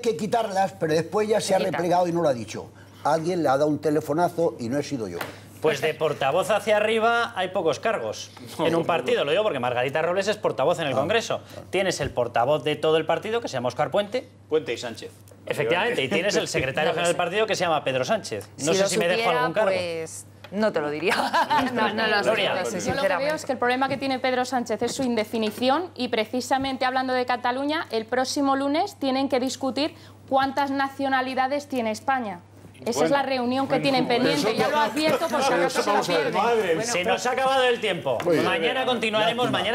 que quitarlas, pero después ya se ha replegado y no lo ha dicho. Alguien le ha dado un telefonazo y no he sido yo. Pues de portavoz hacia arriba hay pocos cargos en un partido. Lo digo porque Margarita Robles es portavoz en el Congreso. Tienes el portavoz de todo el partido, que se llama Óscar Puente. Puente y Sánchez. Efectivamente, y tienes el secretario general del partido, que se llama Pedro Sánchez. No sé si me dejo algún cargo. Pues no te lo diría. No lo sé, Yo lo que veo es que el problema que tiene Pedro Sánchez es su indefinición y precisamente hablando de Cataluña, el próximo lunes tienen que discutir cuántas nacionalidades tiene España. Esa es la reunión que tienen pendiente, ya lo advierto por si acaso se lo pierden. Se nos ha acabado el tiempo. Mañana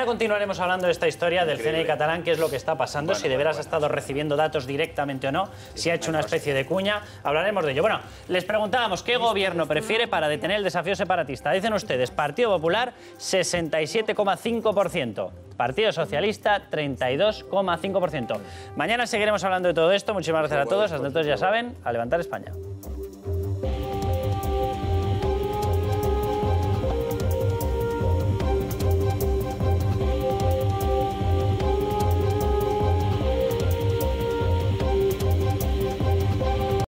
continuaremos hablando de esta historia del CNI catalán, qué es lo que está pasando, si de veras ha estado recibiendo datos directamente o no, si ha hecho una especie de cuña, hablaremos de ello. Bueno, les preguntábamos qué gobierno prefiere para detener el desafío separatista. Dicen ustedes, Partido Popular, 67,5%. Partido Socialista, 32,5%. Mañana seguiremos hablando de todo esto. Muchísimas gracias a todos. Hasta entonces, ya saben, a levantar España.